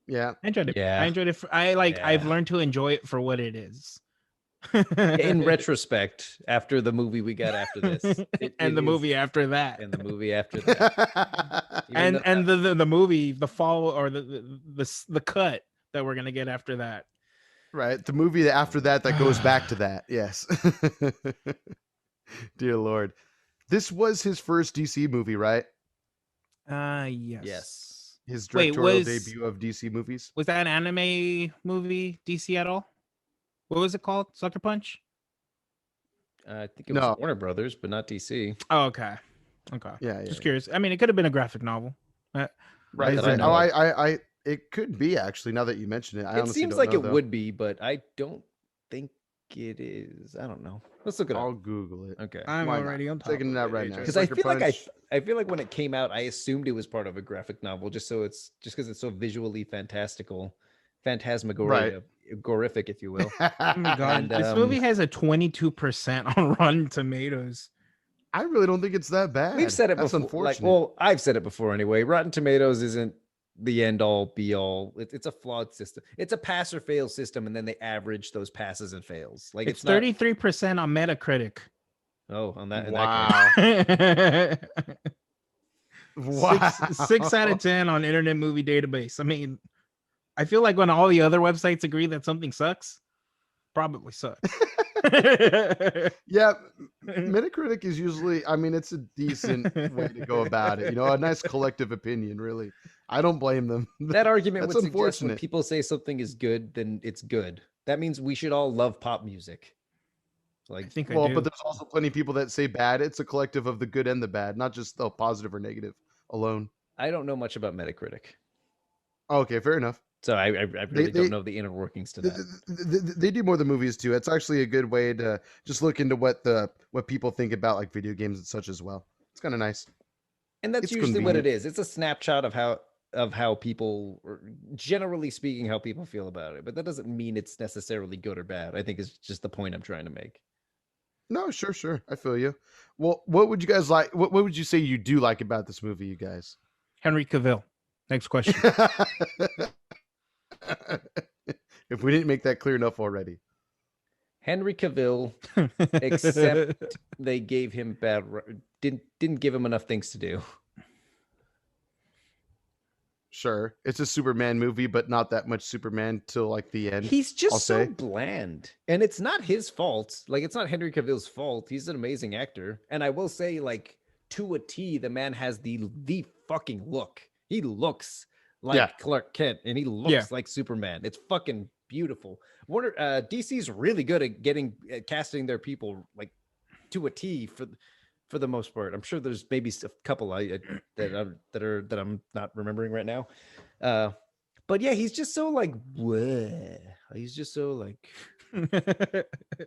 yeah. I enjoyed it. Yeah. I enjoyed it. I've learned to enjoy it for what it is. In retrospect, after the movie we got after this. Movie after that. And the movie after that. the movie, the follow, or the cut that we're going to get after that. Right. The movie after that goes back to that. Yes. Dear Lord. This was his first DC movie, right? Yes. His directorial debut of DC movies. Was that an anime movie, DC at all? What was it called? Sucker Punch? I think it was Warner Brothers, but not DC. Oh, okay. Yeah. Just curious. I mean, it could have been a graphic novel. Right. It could be, actually, now that you mention it. It seems like it would be, but I don't think it is. I don't know. Let's look it up. I'll Google it. Okay. I'm taking it out right now. Because I feel like when it came out, I assumed it was part of a graphic novel, just because it's so visually phantasmagorific, if you will. Oh my God. This movie has a 22% on Rotten Tomatoes. I really don't think it's that bad. We've said it That's before. Unfortunate. I've said it before anyway. Rotten Tomatoes isn't the end all be all. It's a flawed system. It's a pass or fail system, and then they average those passes and fails. Like it's 33% on Metacritic. Oh, on that. Wow. Wow. 6 out of 10 on Internet Movie Database. I mean, I feel like when all the other websites agree that something sucks, probably sucks. Yeah, Metacritic is usually, it's a decent way to go about it. A nice collective opinion, really. I don't blame them. That argument That's would suggest unfortunate. when people say something is good, then it's good. That means we should all love pop music. I think but there's also plenty of people that say bad. It's a collective of the good and the bad, not just the positive or negative alone. I don't know much about Metacritic. Okay, fair enough. So I really don't know the inner workings to that. They do more than movies too. It's actually a good way to just look into what people think about like video games and such as well. It's kind of nice. And that's usually what it is. It's a snapshot of how people, or generally speaking, how people feel about it. But that doesn't mean it's necessarily good or bad. I think it's just the point I'm trying to make. No, sure. I feel you. Well, what would you guys like? What would you say you do like about this movie, you guys? Henry Cavill. Next question. If we didn't make that clear enough already. Henry Cavill, except they gave him didn't give him enough things to do. Sure, it's a Superman movie, but not that much Superman till like the end. He's I'll just so say. bland, and it's not his fault. Like, it's not Henry Cavill's fault. He's an amazing actor, and I will say, like, to a T, the man has the fucking look. He looks like Yeah. Clark Kent, and he looks like Superman. It's fucking beautiful. DC's really good at casting their people like to a T for the most part. I'm sure there's maybe a couple that I'm not remembering right now. But yeah, he's just so like, bleh. He's just so like,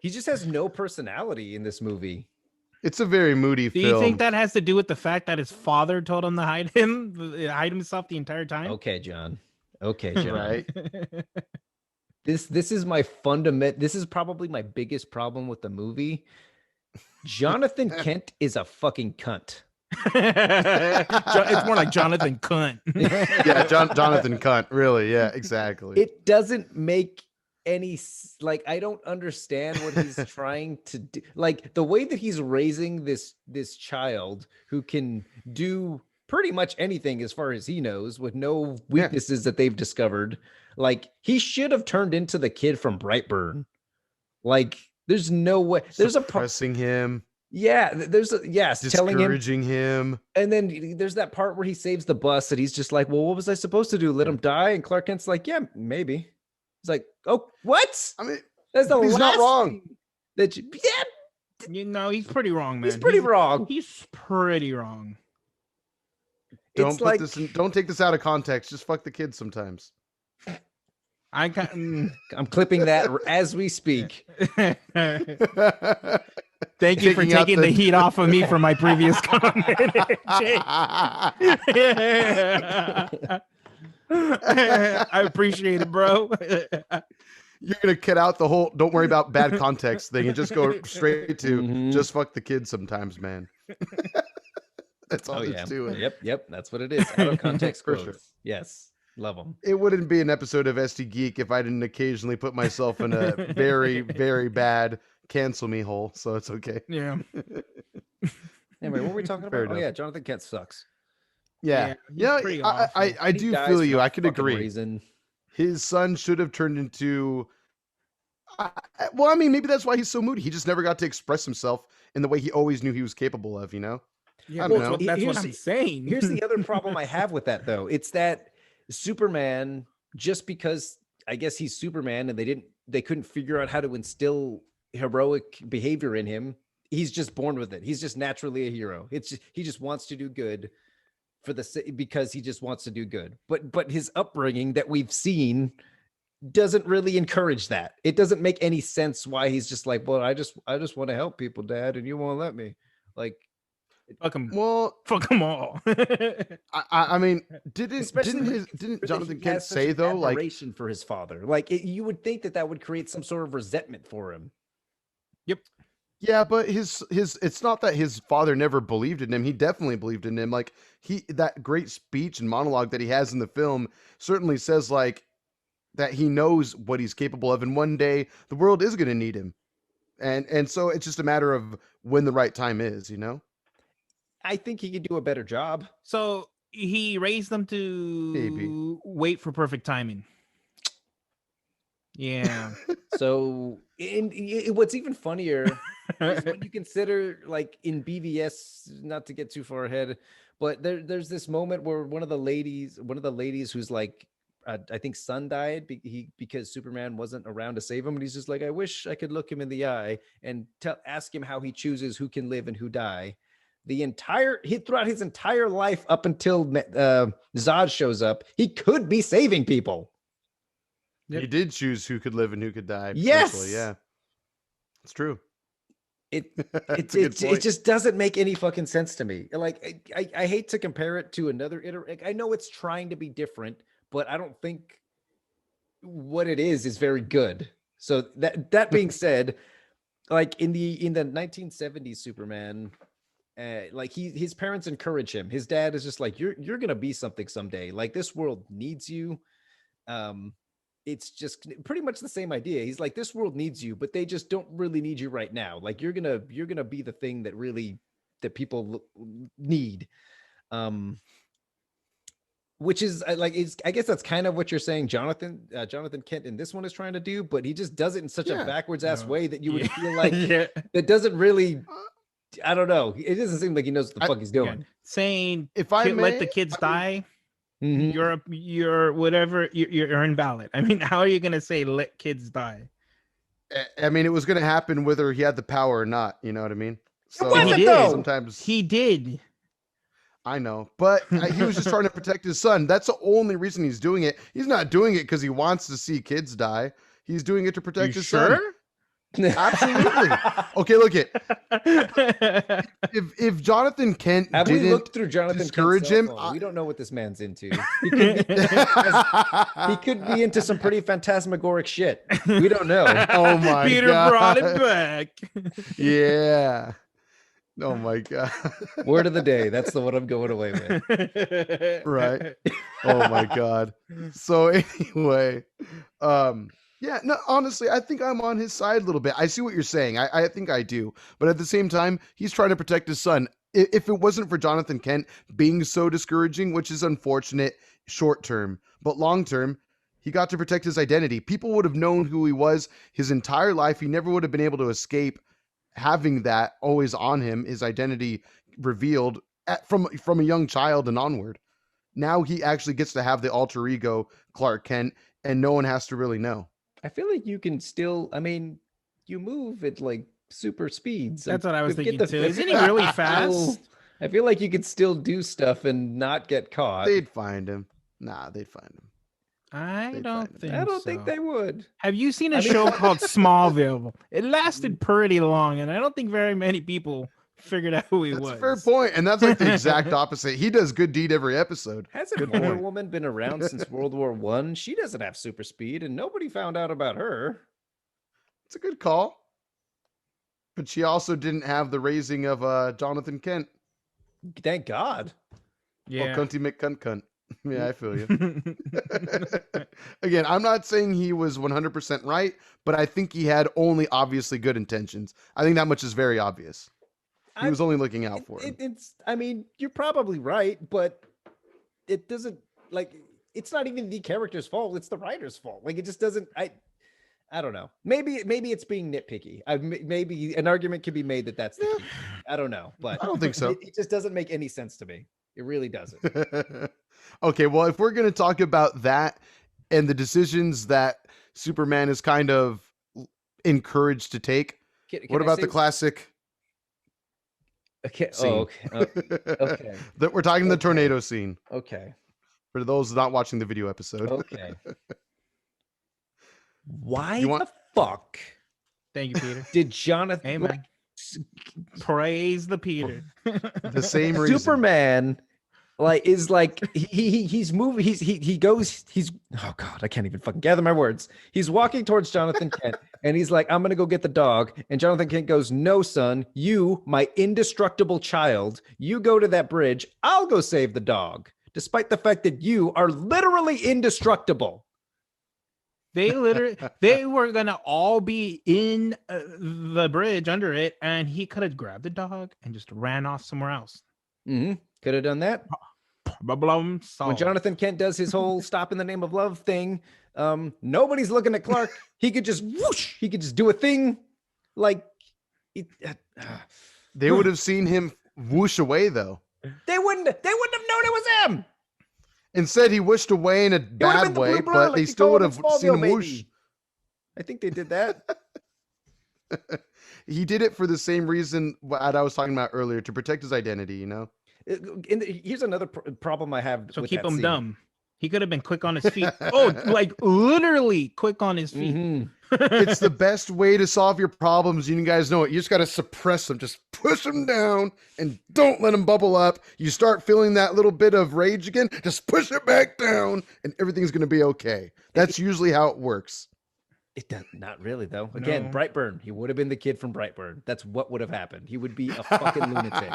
he just has no personality in this movie. It's a very moody Do film. you think that has to do with the fact that his father told him to hide himself the entire time? Okay, John. Right. This is my fundament. This is probably my biggest problem with the movie. Jonathan Kent is a fucking cunt. It's more like Jonathan Cunt. Yeah, Jonathan Cunt. Really? Yeah, exactly. It doesn't make any like, I don't understand what he's trying to do. Like, the way that he's raising this child who can do pretty much anything as far as he knows with no weaknesses that they've discovered. Like, he should have turned into the kid from Brightburn. Like, there's no way. There's suppressing him. Yeah, telling him. And then there's that part where he saves the bus and he's just like, well, what was I supposed to do? Let him die? And Clark Kent's like, yeah, maybe. He's like, oh, what? I mean, that's the he's not wrong. That He's pretty wrong, man. He's pretty wrong. He's pretty wrong. Don't take this out of context. Just fuck the kids sometimes. I'm clipping that as we speak. Thank you for taking the heat off of me for my previous comment. I appreciate it, bro. You're gonna cut out the whole "don't worry about bad context" thing and just go straight to just fuck the kids sometimes, man. That's all it's doing. Yep, that's what it is. Out of context For quotes. sure. Yes, love them. It wouldn't be an episode of SD Geek if I didn't occasionally put myself in a very, very bad cancel me hole. So it's okay. Yeah. Anyway, what were we talking about? Oh yeah, Jonathan Kent sucks. Yeah. I do feel you. I could agree. Reason. His son should have turned into. Well, I mean, maybe that's why he's so moody. He just never got to express himself in the way he always knew he was capable of. You know. Yeah, that's what I'm saying. Here's the other problem I have with that, though. It's that Superman, just because I guess he's Superman and they couldn't figure out how to instill heroic behavior in him. He's just born with it. He's just naturally a hero. He just wants to do good because he just wants to do good. But his upbringing that we've seen doesn't really encourage that. It doesn't make any sense why he's just like, well, I just want to help people, Dad, and you won't let me. Like, fuck them. Well, fuck them all. I mean, didn't Jonathan Kent say though, like, admiration for his father? Like, you would think that would create some sort of resentment for him. Yep. Yeah, but his it's not that his father never believed in him. He definitely believed in him. Like, that great speech and monologue that he has in the film certainly says like that he knows what he's capable of, and one day the world is going to need him. And so it's just a matter of when the right time is, you know? I think he could do a better job. So he raised them to wait for perfect timing. Yeah. So what's even funnier is when you consider, like, in BVS, not to get too far ahead, but there's this moment where one of the ladies who's like, I think son died because Superman wasn't around to save him, and he's just like, I wish I could look him in the eye and ask him how he chooses who can live and who die. Throughout his entire life up until Zod shows up, he could be saving people. Yep. He did choose who could live and who could die. Yes, yeah, it's true. It just doesn't make any fucking sense to me. Like, I hate to compare it to another iteration. I know it's trying to be different, but I don't think what it is very good. So that being said, like in the 1970s Superman, like his parents encourage him. His dad is just like, you're gonna be something someday. Like, this world needs you. It's just pretty much the same idea. He's like, this world needs you, but they just don't really need you right now. Like, you're gonna be the thing that people need. which is like, I guess that's kind of what you're saying, Jonathan Kent in this one is trying to do, but he just does it in such a backwards ass way that you would feel like that doesn't really. I don't know. It doesn't seem like he knows what the fuck he's doing. Yeah. Saying if I may, let the kids die. You're whatever. You're invalid. I mean, how are you gonna say let kids die? I mean, it was going to happen whether he had the power or not. You know what I mean? So he did. Sometimes he did. I know, but he was just trying to protect his son. That's the only reason he's doing it. He's not doing it because he wants to see kids die. He's doing it to protect his son. Absolutely. Okay, look it. If Jonathan Kent have didn't we looked through Jonathan discourage Kent's him, we don't know what this man's into. He could be into some pretty phantasmagoric shit. We don't know. Oh my Peter God. brought it back. Yeah. Oh my God. Word of the day. That's the one I'm going away with. Right. Oh my God. So anyway, yeah, no, honestly, I think I'm on his side a little bit. I see what you're saying. I think I do. But at the same time, he's trying to protect his son. If it wasn't for Jonathan Kent being so discouraging, which is unfortunate short term, but long term, he got to protect his identity. People would have known who he was his entire life. He never would have been able to escape having that always on him, his identity revealed from a young child and onward. Now he actually gets to have the alter ego Clark Kent, and no one has to really know. I feel like you can still, I mean, you move at like super speeds. That's what I was thinking too. Isn't he really fast? I feel like you could still do stuff and not get caught. They'd find him. Nah, they'd find him. I don't think they would. Have you seen a show called Smallville? It lasted pretty long, and I don't think very many people figured out who he was. That's a fair point, and that's like the exact opposite. He does good deed every episode. Hasn't Wonder Woman been around since World War I? She doesn't have super speed, and nobody found out about her. It's a good call. But she also didn't have the raising of Jonathan Kent. Thank God. Yeah. Oh, cunty McCunt. Yeah, I feel you. Again, I'm not saying he was 100% right, but I think he had only obviously good intentions. I think that much is very obvious. He was only looking out for him. I mean, you're probably right, but it doesn't, like, it's not even the character's fault. It's the writer's fault. Like, it just doesn't, I don't know. Maybe it's being nitpicky. Maybe an argument could be made that that's the key. I don't know, but I don't think so. It just doesn't make any sense to me. It really doesn't. Okay, well, if we're going to talk about that and the decisions that Superman is kind of encouraged to take, what about the classic? Okay. Scene? Oh, okay. Okay. That we're talking the tornado scene. Okay. For those not watching the video episode. Okay. Why the fuck? Thank you, Peter. Did Jonathan? Amen. Praise the Peter. The same reason. Superman, is he's moving. He goes. He's oh god, I can't even fucking gather my words. He's walking towards Jonathan Kent, and he's like, "I'm gonna go get the dog." And Jonathan Kent goes, "No, son, you, my indestructible child, you go to that bridge. I'll go save the dog." Despite the fact that you are literally indestructible. They were gonna all be in the bridge under it, and he could have grabbed the dog and just ran off somewhere else. Mm-hmm. Could have done that. Problem solved. When Jonathan Kent does his whole "stop in the name of love" thing, nobody's looking at Clark. He could just whoosh. He could just do a thing, like they would have seen him whoosh away, though. They wouldn't have known it was him. Instead, he whooshed away in a bad way, but they still would have seen him whoosh. I think they did that. He did it for the same reason that I was talking about earlier, to protect his identity, you know? Here's another problem I have. So with keep that him scene. dumb. He could have been quick on his feet. Oh, like literally quick on his feet. Mm-hmm. It's the best way to solve your problems. You guys know it. You just got to suppress them. Just push them down and don't let them bubble up. You start feeling that little bit of rage again, just push it back down and everything's going to be okay. That's usually how it works. It does not really, though. Again, No. Brightburn. He would have been the kid from Brightburn. That's what would have happened. He would be a fucking lunatic.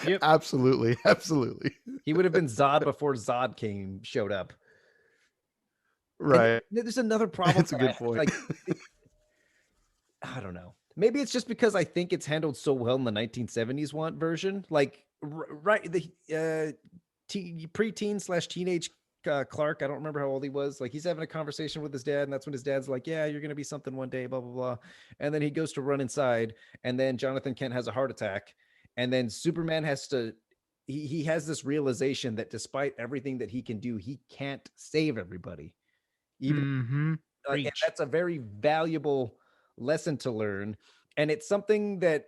Yep. Absolutely. Absolutely. He would have been Zod before Zod showed up. Right. And there's another problem. That's a good point. I don't know. Maybe it's just because I think it's handled so well in the 1970s version. preteen/teenage Clark. I don't remember how old he was. Like he's having a conversation with his dad, and that's when his dad's like, "Yeah, you're gonna be something one day." Blah blah blah. And then he goes to run inside, and then Jonathan Kent has a heart attack, and then Superman has to. He has this realization that despite everything that he can do, he can't save everybody. Even and that's a very valuable lesson to learn, and it's something that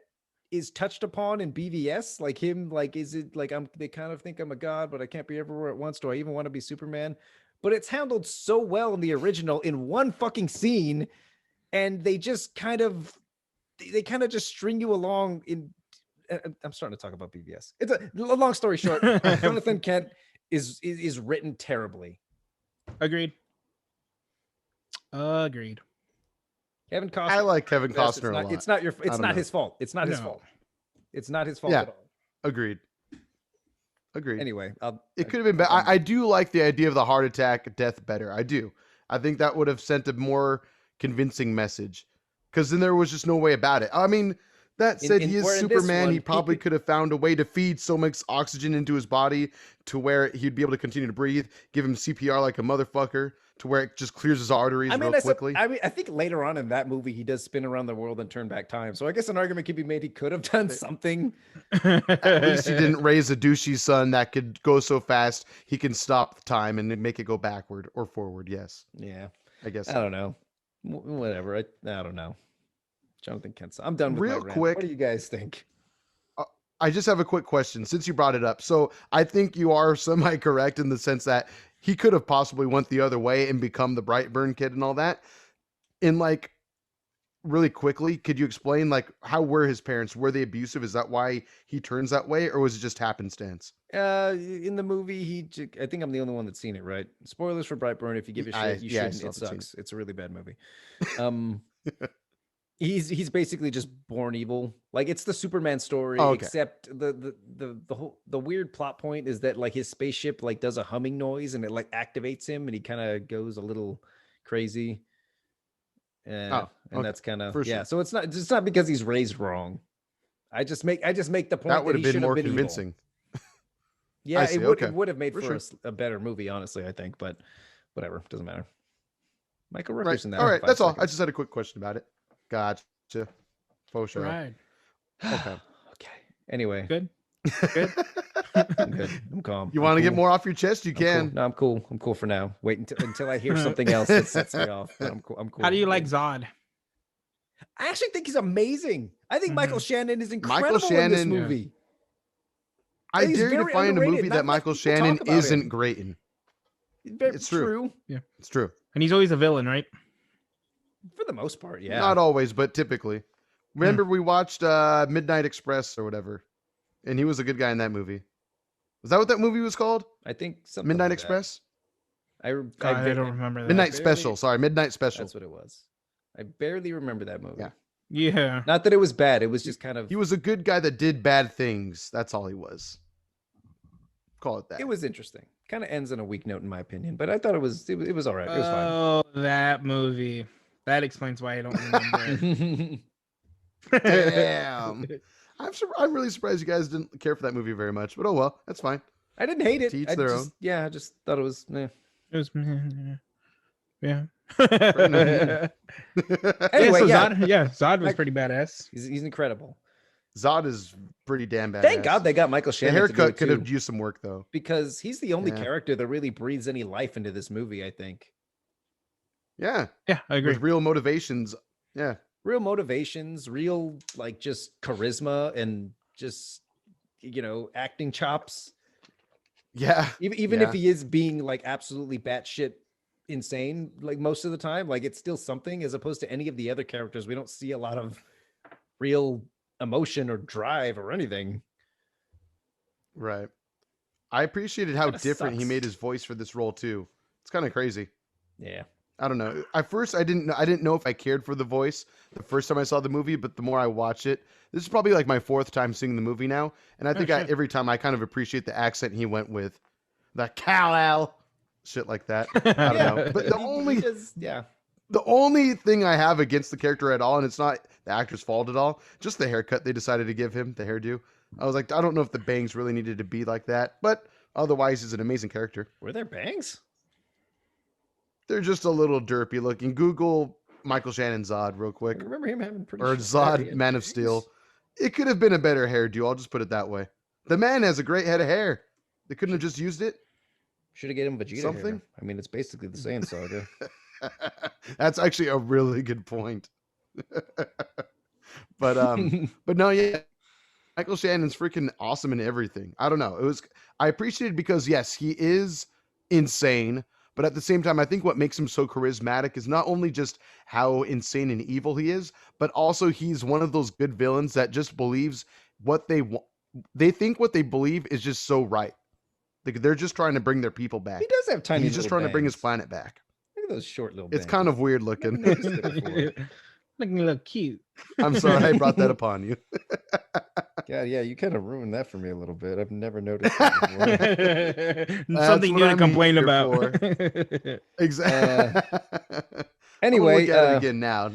is touched upon in BVS. Like him, like is it like they kind of think I'm a god, but I can't be everywhere at once. Do I even want to be Superman? But it's handled so well in the original in one fucking scene, and they kind of just string you along in. I'm starting to talk about BVS. It's a long story short. Jonathan Kent is written terribly. Agreed. Kevin Costner. I like Kevin Costner a lot. It's not his fault. It's not his fault. It's not his fault at all. Agreed. Anyway, it could have been better. I do like the idea of the heart attack death better. I do. I think that would have sent a more convincing message, because then there was just no way about it. I mean, that said, he is Superman. He probably could have found a way to feed so much oxygen into his body to where he'd be able to continue to breathe, give him CPR like a motherfucker, to where it just clears his arteries real quickly. I think later on in that movie, he does spin around the world and turn back time. So I guess an argument could be made he could have done something. At least he didn't raise a douchey son that could go so fast he can stop time and make it go backward or forward. Yes. Yeah. I guess. I don't know. Whatever. I don't know. Jonathan Kent. I'm done with real my rant. quick. What do you guys think? I just have a quick question since you brought it up. So I think you are semi-correct in the sense that he could have possibly went the other way and become the Brightburn kid and all that. And like, really quickly, could you explain like how were his parents? Were they abusive? Is that why he turns that way, or was it just happenstance? In the movie, I think I'm the only one that's seen it, right? Spoilers for Brightburn. If you give a shit, you shouldn't. It sucks. It's a really bad movie. He's basically just born evil. Like it's the Superman story, except the weird plot point is that like his spaceship like does a humming noise and it like activates him and he kind of goes a little crazy. And that's kind of sure. So it's not because he's raised wrong. I just make the point that would have been more convincing. Yeah, it would have made for a better movie, honestly, I think, but whatever, doesn't matter. Michael Rooker's in that. All right, that's all. I just had a quick question about it. Gotcha. For sure. Right. Okay. Anyway. Good. I'm good. I'm calm. You want to get more off your chest? You can. Cool. No, I'm cool. I'm cool for now. Wait until I hear something else that sets me off. But I'm cool. How do you like Zod? I actually think he's amazing. I think Michael Shannon is incredible in this movie. I dare you to find a movie that Michael Shannon isn't great in. It's true. Yeah, it's true. And he's always a villain, right? For the most part, yeah. Not always, but typically. Remember we watched Midnight Express or whatever, and he was a good guy in that movie. Was that what that movie was called? I think something Midnight like Express? I don't remember that. Midnight Special. Sorry, Midnight Special. That's what it was. I barely remember that movie. Yeah. Not that it was bad. It was just kind of... He was a good guy that did bad things. That's all he was. Call it that. It was interesting. Kind of ends on a weak note in my opinion, but I thought it was all right. It was fine. Oh, that movie. That explains why I don't remember it. Damn. I'm really surprised you guys didn't care for that movie very much, but oh well, that's fine. I didn't hate it. To each their own. Yeah, I just thought it was. It was. Yeah. Anyway, Zod was pretty badass. He's incredible. Zod is pretty damn badass. Thank God they got Michael Shannon. The haircut could have used some work though, because he's the only character that really breathes any life into this movie, I think. Yeah, I agree. With real motivations. Yeah, real motivations, real like just charisma and just acting chops. Yeah, even if he is being like absolutely batshit insane, like most of the time, like it's still something. As opposed to any of the other characters, we don't see a lot of real emotion or drive or anything. Right. I appreciated how different he made his voice for this role too. It's kind of crazy. Yeah. I don't know. At first, I didn't know if I cared for the voice the first time I saw the movie, but the more I watch it, this is probably like my fourth time seeing the movie now, and I think every time I kind of appreciate the accent he went with, the Kal-El, shit like that. I don't know. But the only thing I have against the character at all, and it's not the actor's fault at all, just the haircut they decided to give him, the hairdo. I was like, I don't know if the bangs really needed to be like that, but Otherwise, he's an amazing character. Were there bangs? They're just a little derpy looking. Google Michael Shannon Zod real I quick. remember him having pretty Or short hair. Zod, Man of Steel. It could have been a better hairdo. I'll just put it that way. The man has a great head of hair. They couldn't have just used it. Should have given him Vegeta Something? hair. I mean, it's basically the same saga. That's actually a really good point. but no, yeah. Michael Shannon's freaking awesome in everything. I don't know. I appreciate it because yes, he is insane, but at the same time, I think what makes him so charismatic is not only just how insane and evil he is, but also he's one of those good villains that just believes what they want. They think what they believe is just so right. Like they're just trying to bring their people back. He does have tiny. He's just trying to bring his planet back. Look at those short little. It's kind of weird looking. Looking a little cute. I'm sorry I brought that upon you. God, yeah, you kind of ruined that for me a little bit. I've never noticed that before. Something you're gonna complain about. Exactly. Anyway, look at it again now.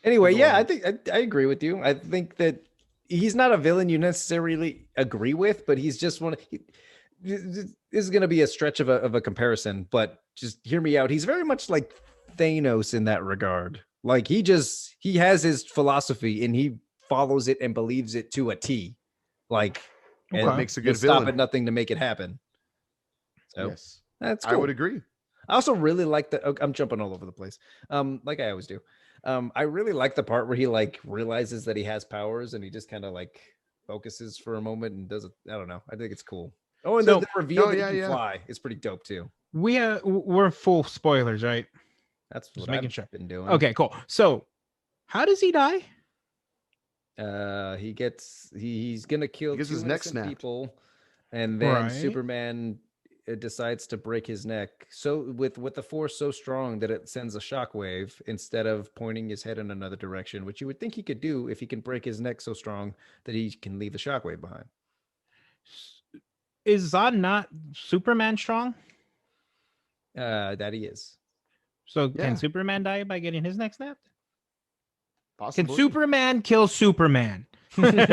Anyway, yeah, I think I agree with you. I think that he's not a villain you necessarily agree with, but he's just one. This is going to be a stretch of a comparison, but just hear me out. He's very much like Thanos in that regard. Like he has his philosophy and he follows it and believes it to a T. Like, and it makes a good stop villain. at nothing to make it happen. So yes, that's cool. I would agree. I also really like I'm jumping all over the place. Like I always do. I really like the part where he like realizes that he has powers and he just kind of like focuses for a moment and does it. I don't know. I think it's cool. Oh, and the reveal that he can fly is pretty dope too. We're full spoilers, right? That's what I've been doing. Okay, cool. So, how does he die? He's gonna kill his neck snapped. People, and then Superman decides to break his neck. So with the force so strong that it sends a shockwave instead of pointing his head in another direction, which you would think he could do if he can break his neck so strong that he can leave the shockwave behind. Is Zod not Superman strong? That he is. So can Superman die by getting his neck snapped? Possibly. Can Superman kill Superman? You get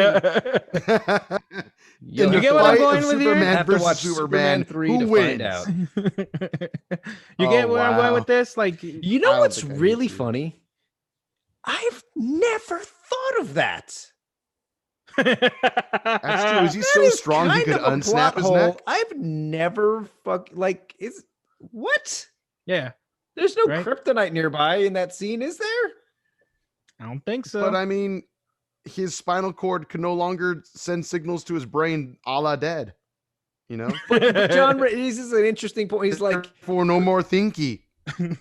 what I'm going with here? Have to watch Superman 3 to find out. You get where I'm going with this? Like, you know what's really funny? I've never thought of that. That's true. Is he so strong he could unsnap his neck? I've never what? Yeah. There's no kryptonite nearby in that scene, is there? I don't think so. But I mean, his spinal cord can no longer send signals to his brain a la dead. You know? But John, this is an interesting point. He's like, for no more thinky.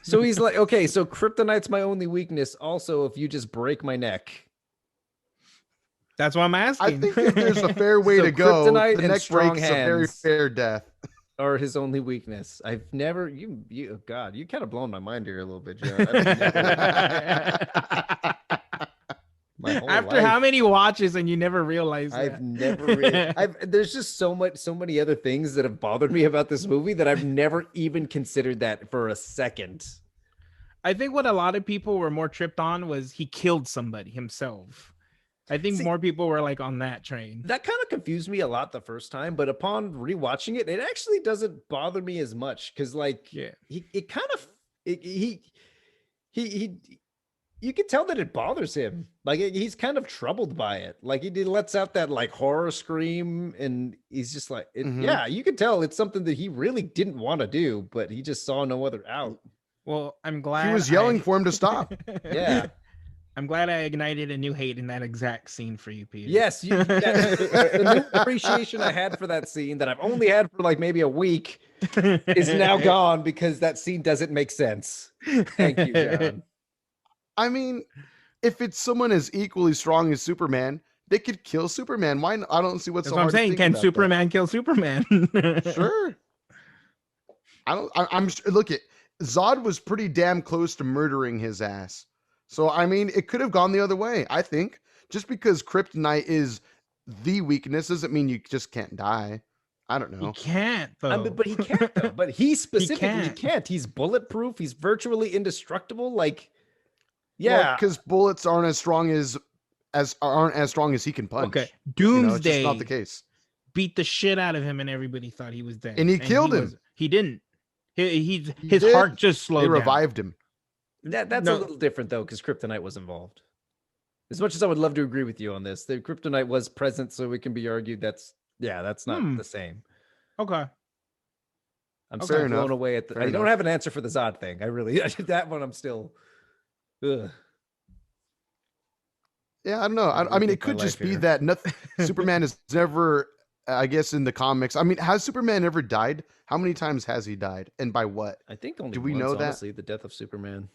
So he's like, okay, so kryptonite's my only weakness. Also, if you just break my neck. That's what I'm asking. I think if there's a fair way to go, the neck breaks a very fair death. Or his only weakness. I've never you God, you kind of blown my mind here a little bit, John. After how many watches and you never realized that? I've never there's just so many other things that have bothered me about this movie that I've never even considered that for a second. I think what a lot of people were more tripped on was he killed somebody himself. I think more people were like on that train. That kind of confused me a lot the first time, but upon rewatching it, it actually doesn't bother me as much because, like, you can tell that it bothers him. Like he's kind of troubled by it. Like he lets out that like horror scream, and he's just like, yeah, you can tell it's something that he really didn't want to do, but he just saw no other out. Well, I'm glad he was yelling for him to stop. Yeah. I'm glad I ignited a new hate in that exact scene for you, Peter. Yes, the new appreciation I had for that scene that I've only had for like maybe a week is now gone because that scene doesn't make sense. Thank you, John. I mean, if it's someone as equally strong as Superman, they could kill Superman. Why not? I don't see what's That's so what hard I'm saying. Can Superman kill Superman? Sure. I'm look at Zod was pretty damn close to murdering his ass. So, I mean, it could have gone the other way, I think. Just because kryptonite is the weakness doesn't mean you just can't die. I don't know. He can't, though. But he can't, though. But he specifically can't. He's bulletproof. He's virtually indestructible. Like, yeah. Because bullets aren't as strong as he can punch. Okay. Doomsday. It's just not the case. beat the shit out of him, and everybody thought he was dead. And he killed him. He didn't. His did. heart just slowed They down. revived him. That's a little different though, because kryptonite was involved. As much as I would love to agree with you on this, the kryptonite was present, so it can be argued that's not the same. Okay. I'm still blown away at the. I don't have an answer for the Zod thing. I really that one. I'm still. Ugh. Yeah, I don't know. I mean, it could just be that nothing. Superman is never, I guess, in the comics. I mean, has Superman ever died? How many times has he died, and by what? I think only. Do we once, know that? Honestly, the death of Superman.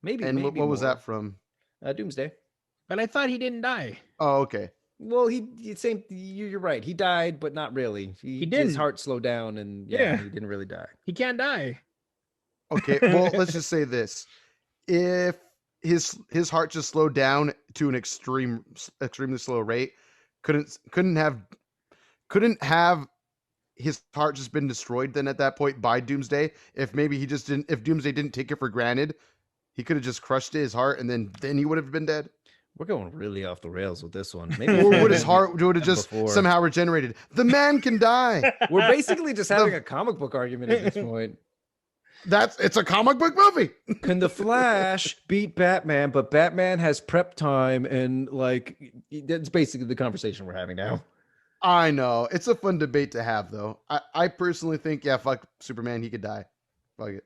Maybe. And maybe what was more. that from? Doomsday. But I thought he didn't die. Oh, okay. Well, you're right. He died, but not really. He didn't. His heart slowed down, and he didn't really die. He can't die. Okay. Well, let's just say this: if his heart just slowed down to an extremely slow rate, couldn't have his heart just been destroyed then at that point by Doomsday? If maybe he just didn't, if Doomsday didn't take it for granted, he could have just crushed his heart, and then he would have been dead. We're going really off the rails with this one. Maybe Or would his heart would have just somehow regenerated? The man can die. We're basically just having a comic book argument at this point. It's a comic book movie. Can the Flash beat Batman, but Batman has prep time, and like that's basically the conversation we're having now. I know. It's a fun debate to have, though. I personally think, fuck Superman, he could die. Fuck it.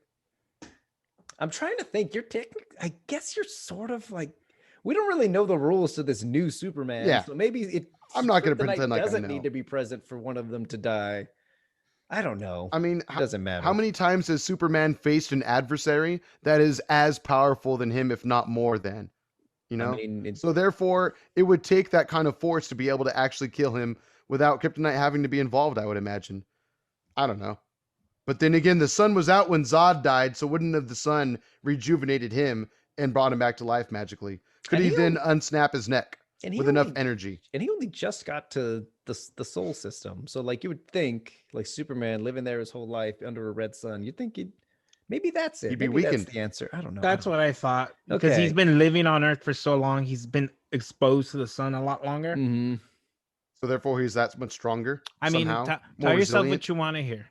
I'm trying to think. I guess you're sort of like, we don't really know the rules to this new Superman. Yeah. So maybe I'm not going to pretend like I know. Doesn't need to be present for one of them to die. I don't know. I mean, it doesn't matter. How many times has Superman faced an adversary that is as powerful than him, if not more than? You know? I mean, so therefore, it would take that kind of force to be able to actually kill him without Kryptonite having to be involved, I would imagine. I don't know. But then again, the sun was out when Zod died, so wouldn't have the sun rejuvenated him and brought him back to life magically? Could he then unsnap his neck with enough energy? And he only just got to the soul system. So like you would think, like Superman living there his whole life under a red sun, you'd think maybe that's it. He'd be maybe weakened. That's the answer. I don't know. That's what I thought. Because he's been living on Earth for so long. He's been exposed to the sun a lot longer. Mm-hmm. So therefore, he's that much stronger. I mean, tell yourself what you want to hear.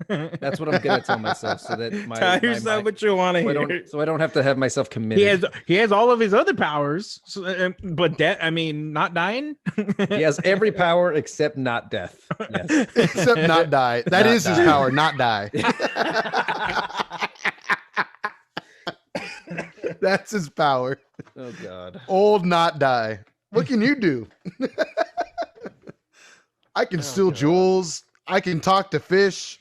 That's what I'm gonna tell myself, so that tell yourself what you want to hear. So I don't have to have myself committed. He has all of his other powers, but not dying. He has every power except not death. Yes. Except not die. That is his power, not die. That's his power. Oh God. Old not die. What can you do? I can steal jewels. I can talk to fish.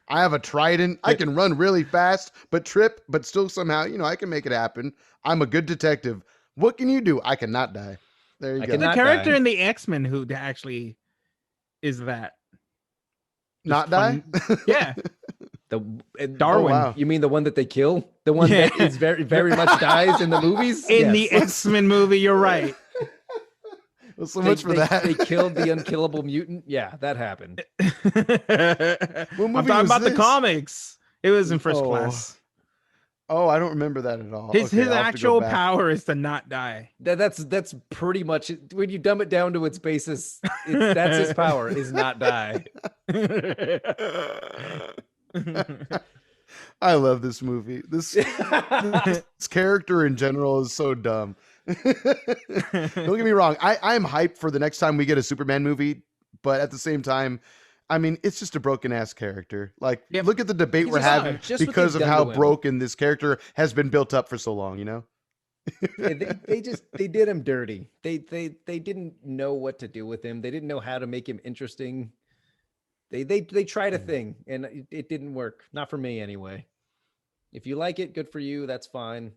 I have a trident. I can run really fast, but trip, but still somehow, I can make it happen. I'm a good detective. What can you do? I cannot die. There you go. The character in the X-Men who actually is that. Not die? Yeah. Darwin. Oh, wow. You mean the one that they kill? The one that is very, very much dies in the movies? In the X-Men movie, you're right. Well, so much for that. They killed the unkillable mutant. Yeah, that happened. I'm talking about the comics. It was in First Class. Oh, I don't remember that at all. His actual power is to not die. That's pretty much it. When you dumb it down to its basis, that's his power, is not die. I love this movie. This character in general is so dumb. Don't get me wrong. I'm hyped for the next time we get a Superman movie, but at the same time, I mean, it's just a broken ass character. Like, look at the debate we're having because of how broken this character has been built up for so long. They did him dirty. They didn't know what to do with him. They didn't know how to make him interesting. They tried a thing and it didn't work. Not for me anyway. If you like it, good for you. That's fine.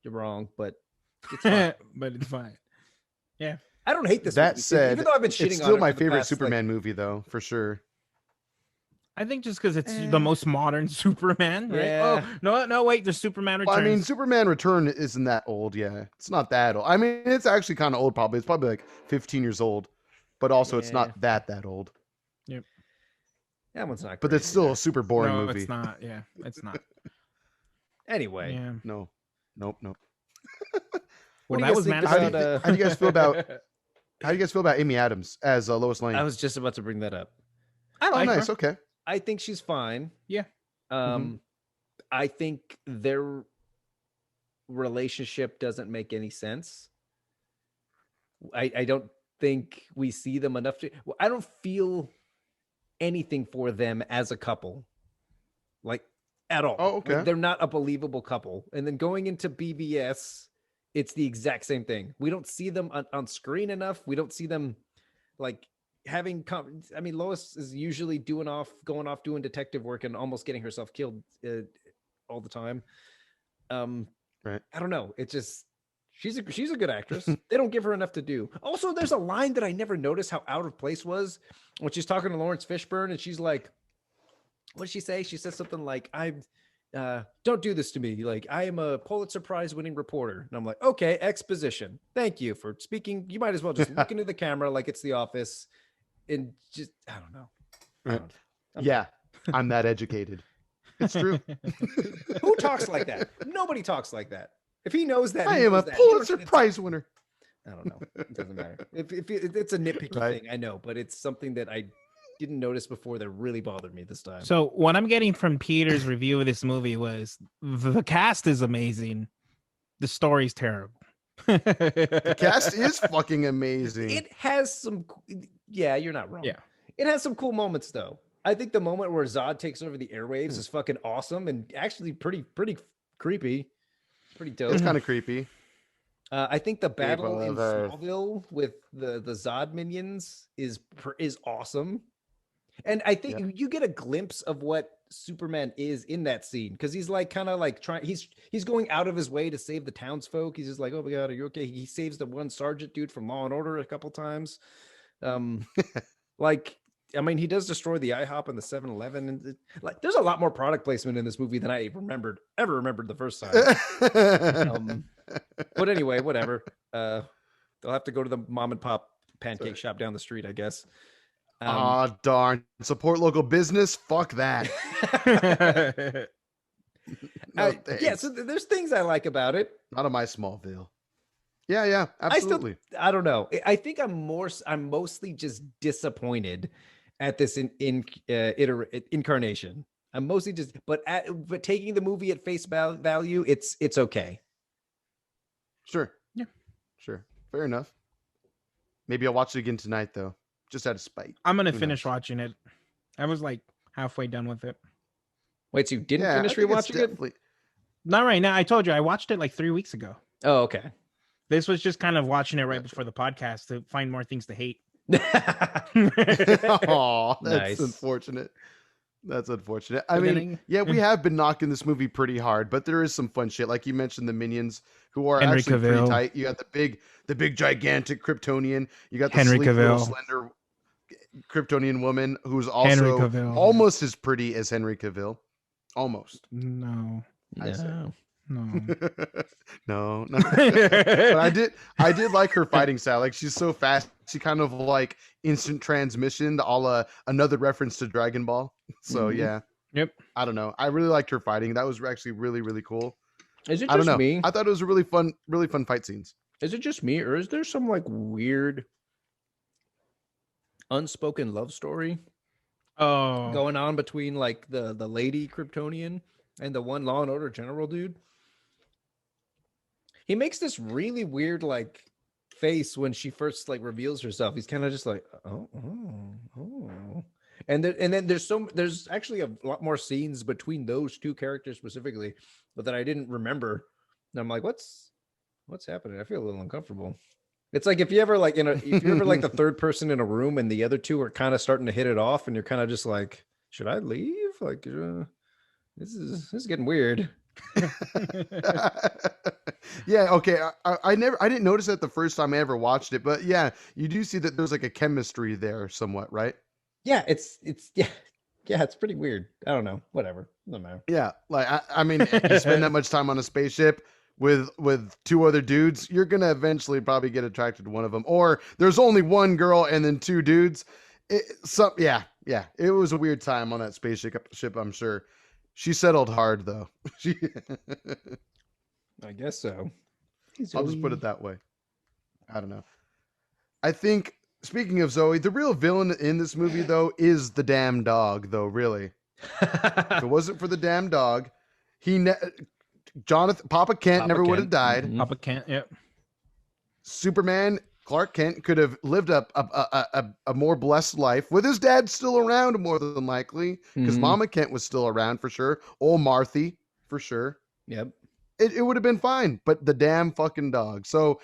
You're wrong, but it's fine. But it's fine. Yeah. I don't hate this. That movie. said, even though I've been shitting it's still on my favorite Superman movie, though, for sure. I think just because it's the most modern Superman, right? Yeah. Oh, no, wait, the Superman Returns. Well, I mean, Superman Return isn't that old, yeah. It's not that old. I mean, it's actually kind of old, probably. It's probably like 15 years old, but also it's not that old. Yep. That one's not. But it's still a super boring no, movie. It's not. Yeah, it's not. Anyway. Yeah. Nope. Well, that was Man of How do you guys feel about? How do you guys feel about Amy Adams as Lois Lane? I was just about to bring that up. I Oh, like nice. her. Okay. I think she's fine. Yeah. I think their relationship doesn't make any sense. I don't think we see them enough to. I don't feel anything for them as a couple, like at all. Oh, okay. Like, they're not a believable couple. And then going into BVS, it's the exact same thing. We don't see them on screen enough. We don't see them like having. I mean, Lois is usually going off doing detective work and almost getting herself killed all the time. Right. I don't know. It just she's a good actress. They don't give her enough to do. Also, there's a line that I never noticed how out of place was when she's talking to Lawrence Fishburne, and she's like, "What did she say?" She says something like, "I'm don't do this to me. Like, I am a Pulitzer Prize winning reporter." And I'm like, "Okay, exposition. Thank you for speaking. You might as well just look into the camera like it's The Office." And just I don't know. Yeah, I'm that educated. It's true. Who talks like that? Nobody talks like that. If he knows that, I am a Pulitzer Prize winner. I don't know. It doesn't matter. If it's a nitpicky thing, I know, but it's something that I didn't notice before that really bothered me this time. So what I'm getting from Peter's review of this movie was the cast is amazing. The story's terrible. The cast is fucking amazing. It has some. Yeah, you're not wrong. Yeah. It has some cool moments though. I think the moment where Zod takes over the airwaves is fucking awesome and actually pretty creepy. Pretty dope. It's kind of creepy. I think the battle in Earth. Smallville with the Zod minions is awesome. And I think you get a glimpse of what Superman is in that scene because he's like kind of like trying. He's going out of his way to save the townsfolk. He's just like, "Oh my god, are you okay?" He saves the one sergeant dude from Law and Order a couple times. Like, I mean, he does destroy the IHOP and the 7-Eleven, and like, there's a lot more product placement in this movie than I ever remembered the first time. But anyway, whatever. They'll have to go to the mom and pop pancake shop down the street, I guess. Darn. Support local business? Fuck that. Yeah, so there's things I like about it. Not on my Smallville. Yeah, absolutely. I don't know. I think I'm mostly just disappointed at this incarnation. I'm mostly just, but taking the movie at face value, it's okay. Sure. Yeah. Sure. Fair enough. Maybe I'll watch it again tonight, though, just out of spite. I'm gonna finish watching it. I was like halfway done with it. Wait, so you didn't finish rewatching it? Not right now. I told you I watched it like 3 weeks ago. Oh, okay. This was just kind of watching it right before the podcast to find more things to hate. Oh, that's nice. Unfortunate. That's unfortunate. I mean, we have been knocking this movie pretty hard, but there is some fun shit. Like you mentioned, the minions who are Henry actually Cavill. pretty tight. You got the big gigantic Kryptonian. You got the Henry sleek little Cavill. slender Kryptonian woman who's Henry also Cavill. almost as pretty as Henry Cavill. Almost. No. I say. No. No. But I did like her fighting style. Like she's so fast. She kind of like instant transmission, another reference to Dragon Ball. So yeah. Yep. I don't know. I really liked her fighting. That was actually really, really cool. Is it I don't just know. me? I thought it was a really fun fight scenes. Is it just me, or is there some like weird unspoken love story going on between like the lady Kryptonian and the one Law and Order general dude? He makes this really weird like face when she first like reveals herself. He's kind of just like, oh. And then there's actually a lot more scenes between those two characters specifically, but that I didn't remember. And I'm like, what's happening? I feel a little uncomfortable. It's like if you're ever like the third person in a room and the other two are kind of starting to hit it off, and you're kind of just like, should I leave? Like, this is getting weird. Yeah, okay. I didn't notice that the first time I ever watched it, but yeah, you do see that there's like a chemistry there somewhat, right? Yeah, it's pretty weird. I don't know. Whatever. Doesn't matter. Yeah, like I mean, you spend that much time on a spaceship with two other dudes, you're gonna eventually probably get attracted to one of them. Or there's only one girl and then two dudes. It was a weird time on that spaceship. I'm sure. She settled hard though. I guess so. I'll just put it that way. I don't know. I think, speaking of Zoe, the real villain in this movie, though, is the damn dog, though, really. If it wasn't for the damn dog, Papa Kent never would have died. Mhm. Papa Kent, yep. Superman, Clark Kent, could have lived a more blessed life with his dad still around, more than likely, because Mhm. Mama Kent was still around for sure. Old Marthy, for sure. Yep. It would have been fine, but the damn fucking dog. So,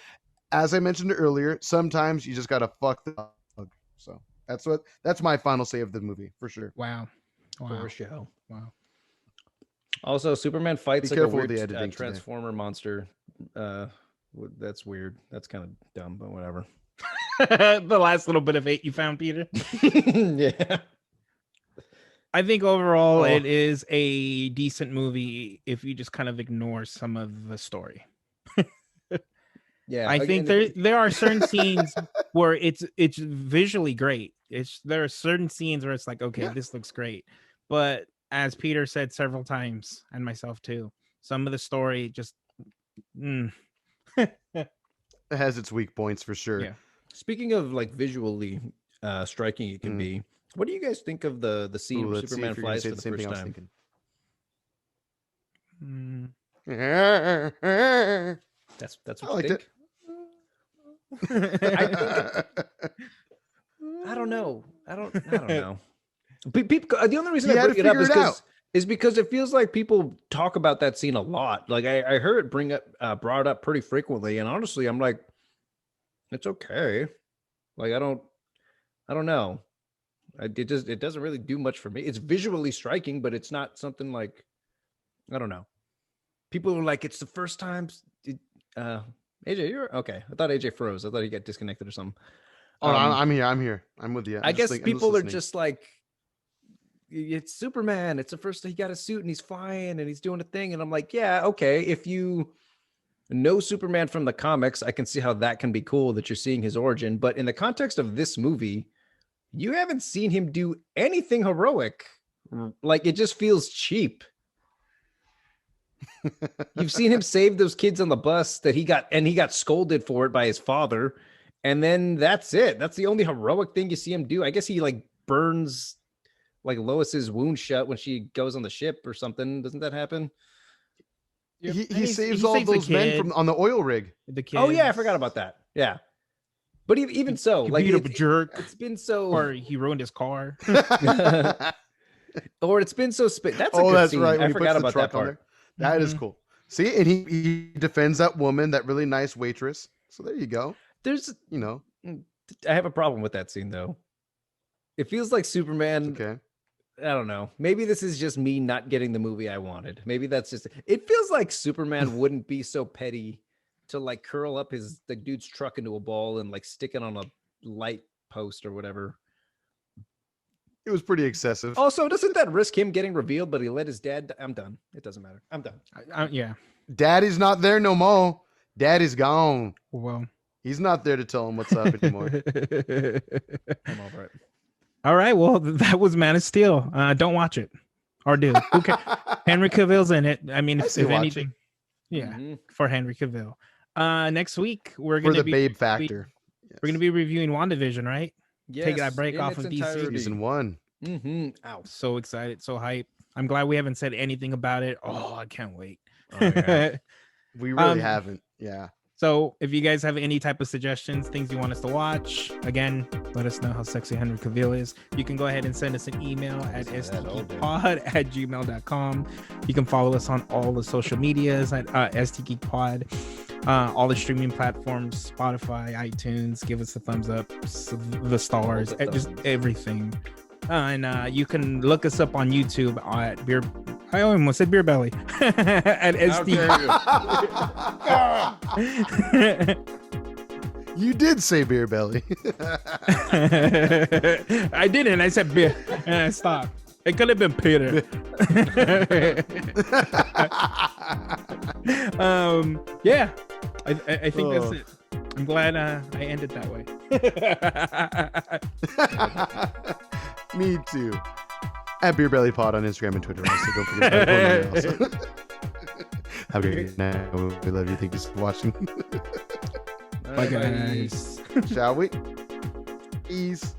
as I mentioned earlier, sometimes you just gotta fuck the dog. So that's my final say of the movie for sure. Wow. For show. Wow. Also, Superman fights Be like a careful with weird the editing today. Transformer monster. That's weird. That's kind of dumb, but whatever. The last little bit of hate you found, Peter. Yeah. I think overall it is a decent movie if you just kind of ignore some of the story. Yeah. I think there are certain scenes where it's visually great. There are certain scenes where it's like, okay, this looks great. But as Peter said several times, and myself too, some of the story just It has its weak points for sure. Yeah. Speaking of like visually striking, it can be. What do you guys think of the scene where Superman flies for the first time? That's what you think? I don't know. I don't know. People, the only reason I bring it up is because it feels like people talk about that scene a lot. Like I heard it brought up pretty frequently, and honestly, I'm like, it's okay. Like I don't know. It doesn't really do much for me. It's visually striking, but it's not something like, I don't know. People are like, it's the first time. AJ, you're okay. I thought AJ froze. I thought he got disconnected or something. Oh, I'm here. I'm with you. I guess people are just like, it's Superman. It's the first he got a suit and he's flying and he's doing a thing. And I'm like, yeah, okay. If you know Superman from the comics, I can see how that can be cool that you're seeing his origin. But in the context of this movie, you haven't seen him do anything heroic. Like, it just feels cheap. You've seen him save those kids on the bus that he got scolded for it by his father. And then that's it. That's the only heroic thing you see him do. I guess he like burns like Lois's wound shut when she goes on the ship or something. Doesn't that happen? He saves all those men from on the oil rig. The kids. Oh yeah, I forgot about that. Yeah. But even so, he like beat up a jerk. It's been so, or he ruined his car. or it's been so. That's a good that's scene. right. I forgot about that part. That is cool. See, and he defends that woman, that really nice waitress. So there you go. There's, I have a problem with that scene though. It feels like Superman. Okay. I don't know. Maybe this is just me not getting the movie I wanted. Maybe that's just. It feels like Superman wouldn't be so petty to like curl up the dude's truck into a ball and like stick it on a light post or whatever. It was pretty excessive. Also, doesn't that risk him getting revealed? But he let his dad. I'm done. It doesn't matter. I'm done. Yeah. Daddy's not there no more. Daddy's gone. Well, he's not there to tell him what's up anymore. I'm over it. All right. Well, that was Man of Steel. Don't watch it, or do. Okay. Henry Cavill's in it. I mean, if anything, for Henry Cavill. Next week we're going to be babe factor. We're going to be reviewing WandaVision, right? Yes, take that break off of DC. Season 1. Ow! So excited, so hype. I'm glad we haven't said anything about it. Oh, I can't wait. Oh, yeah. We really haven't. Yeah. So if you guys have any type of suggestions, things you want us to watch, again, let us know how sexy Henry Cavill is. You can go ahead and send us an email at stgeekpod@gmail.com. You can follow us on all the social medias at stgeekpod, all the streaming platforms, Spotify, iTunes. Give us a thumbs up, the stars, just everything. And you can look us up on YouTube at Beer. I almost said Beer Belly at SD. You did say Beer Belly. I didn't. I said beer, and I stopped. It could have been Peter. Yeah, I think that's it. I'm glad I ended that way. Me too. At Beer Belly Pod on Instagram and Twitter. So don't forget about also. Have a great night. We love you. Thank you for watching. Bye, guys. Shall we? Peace.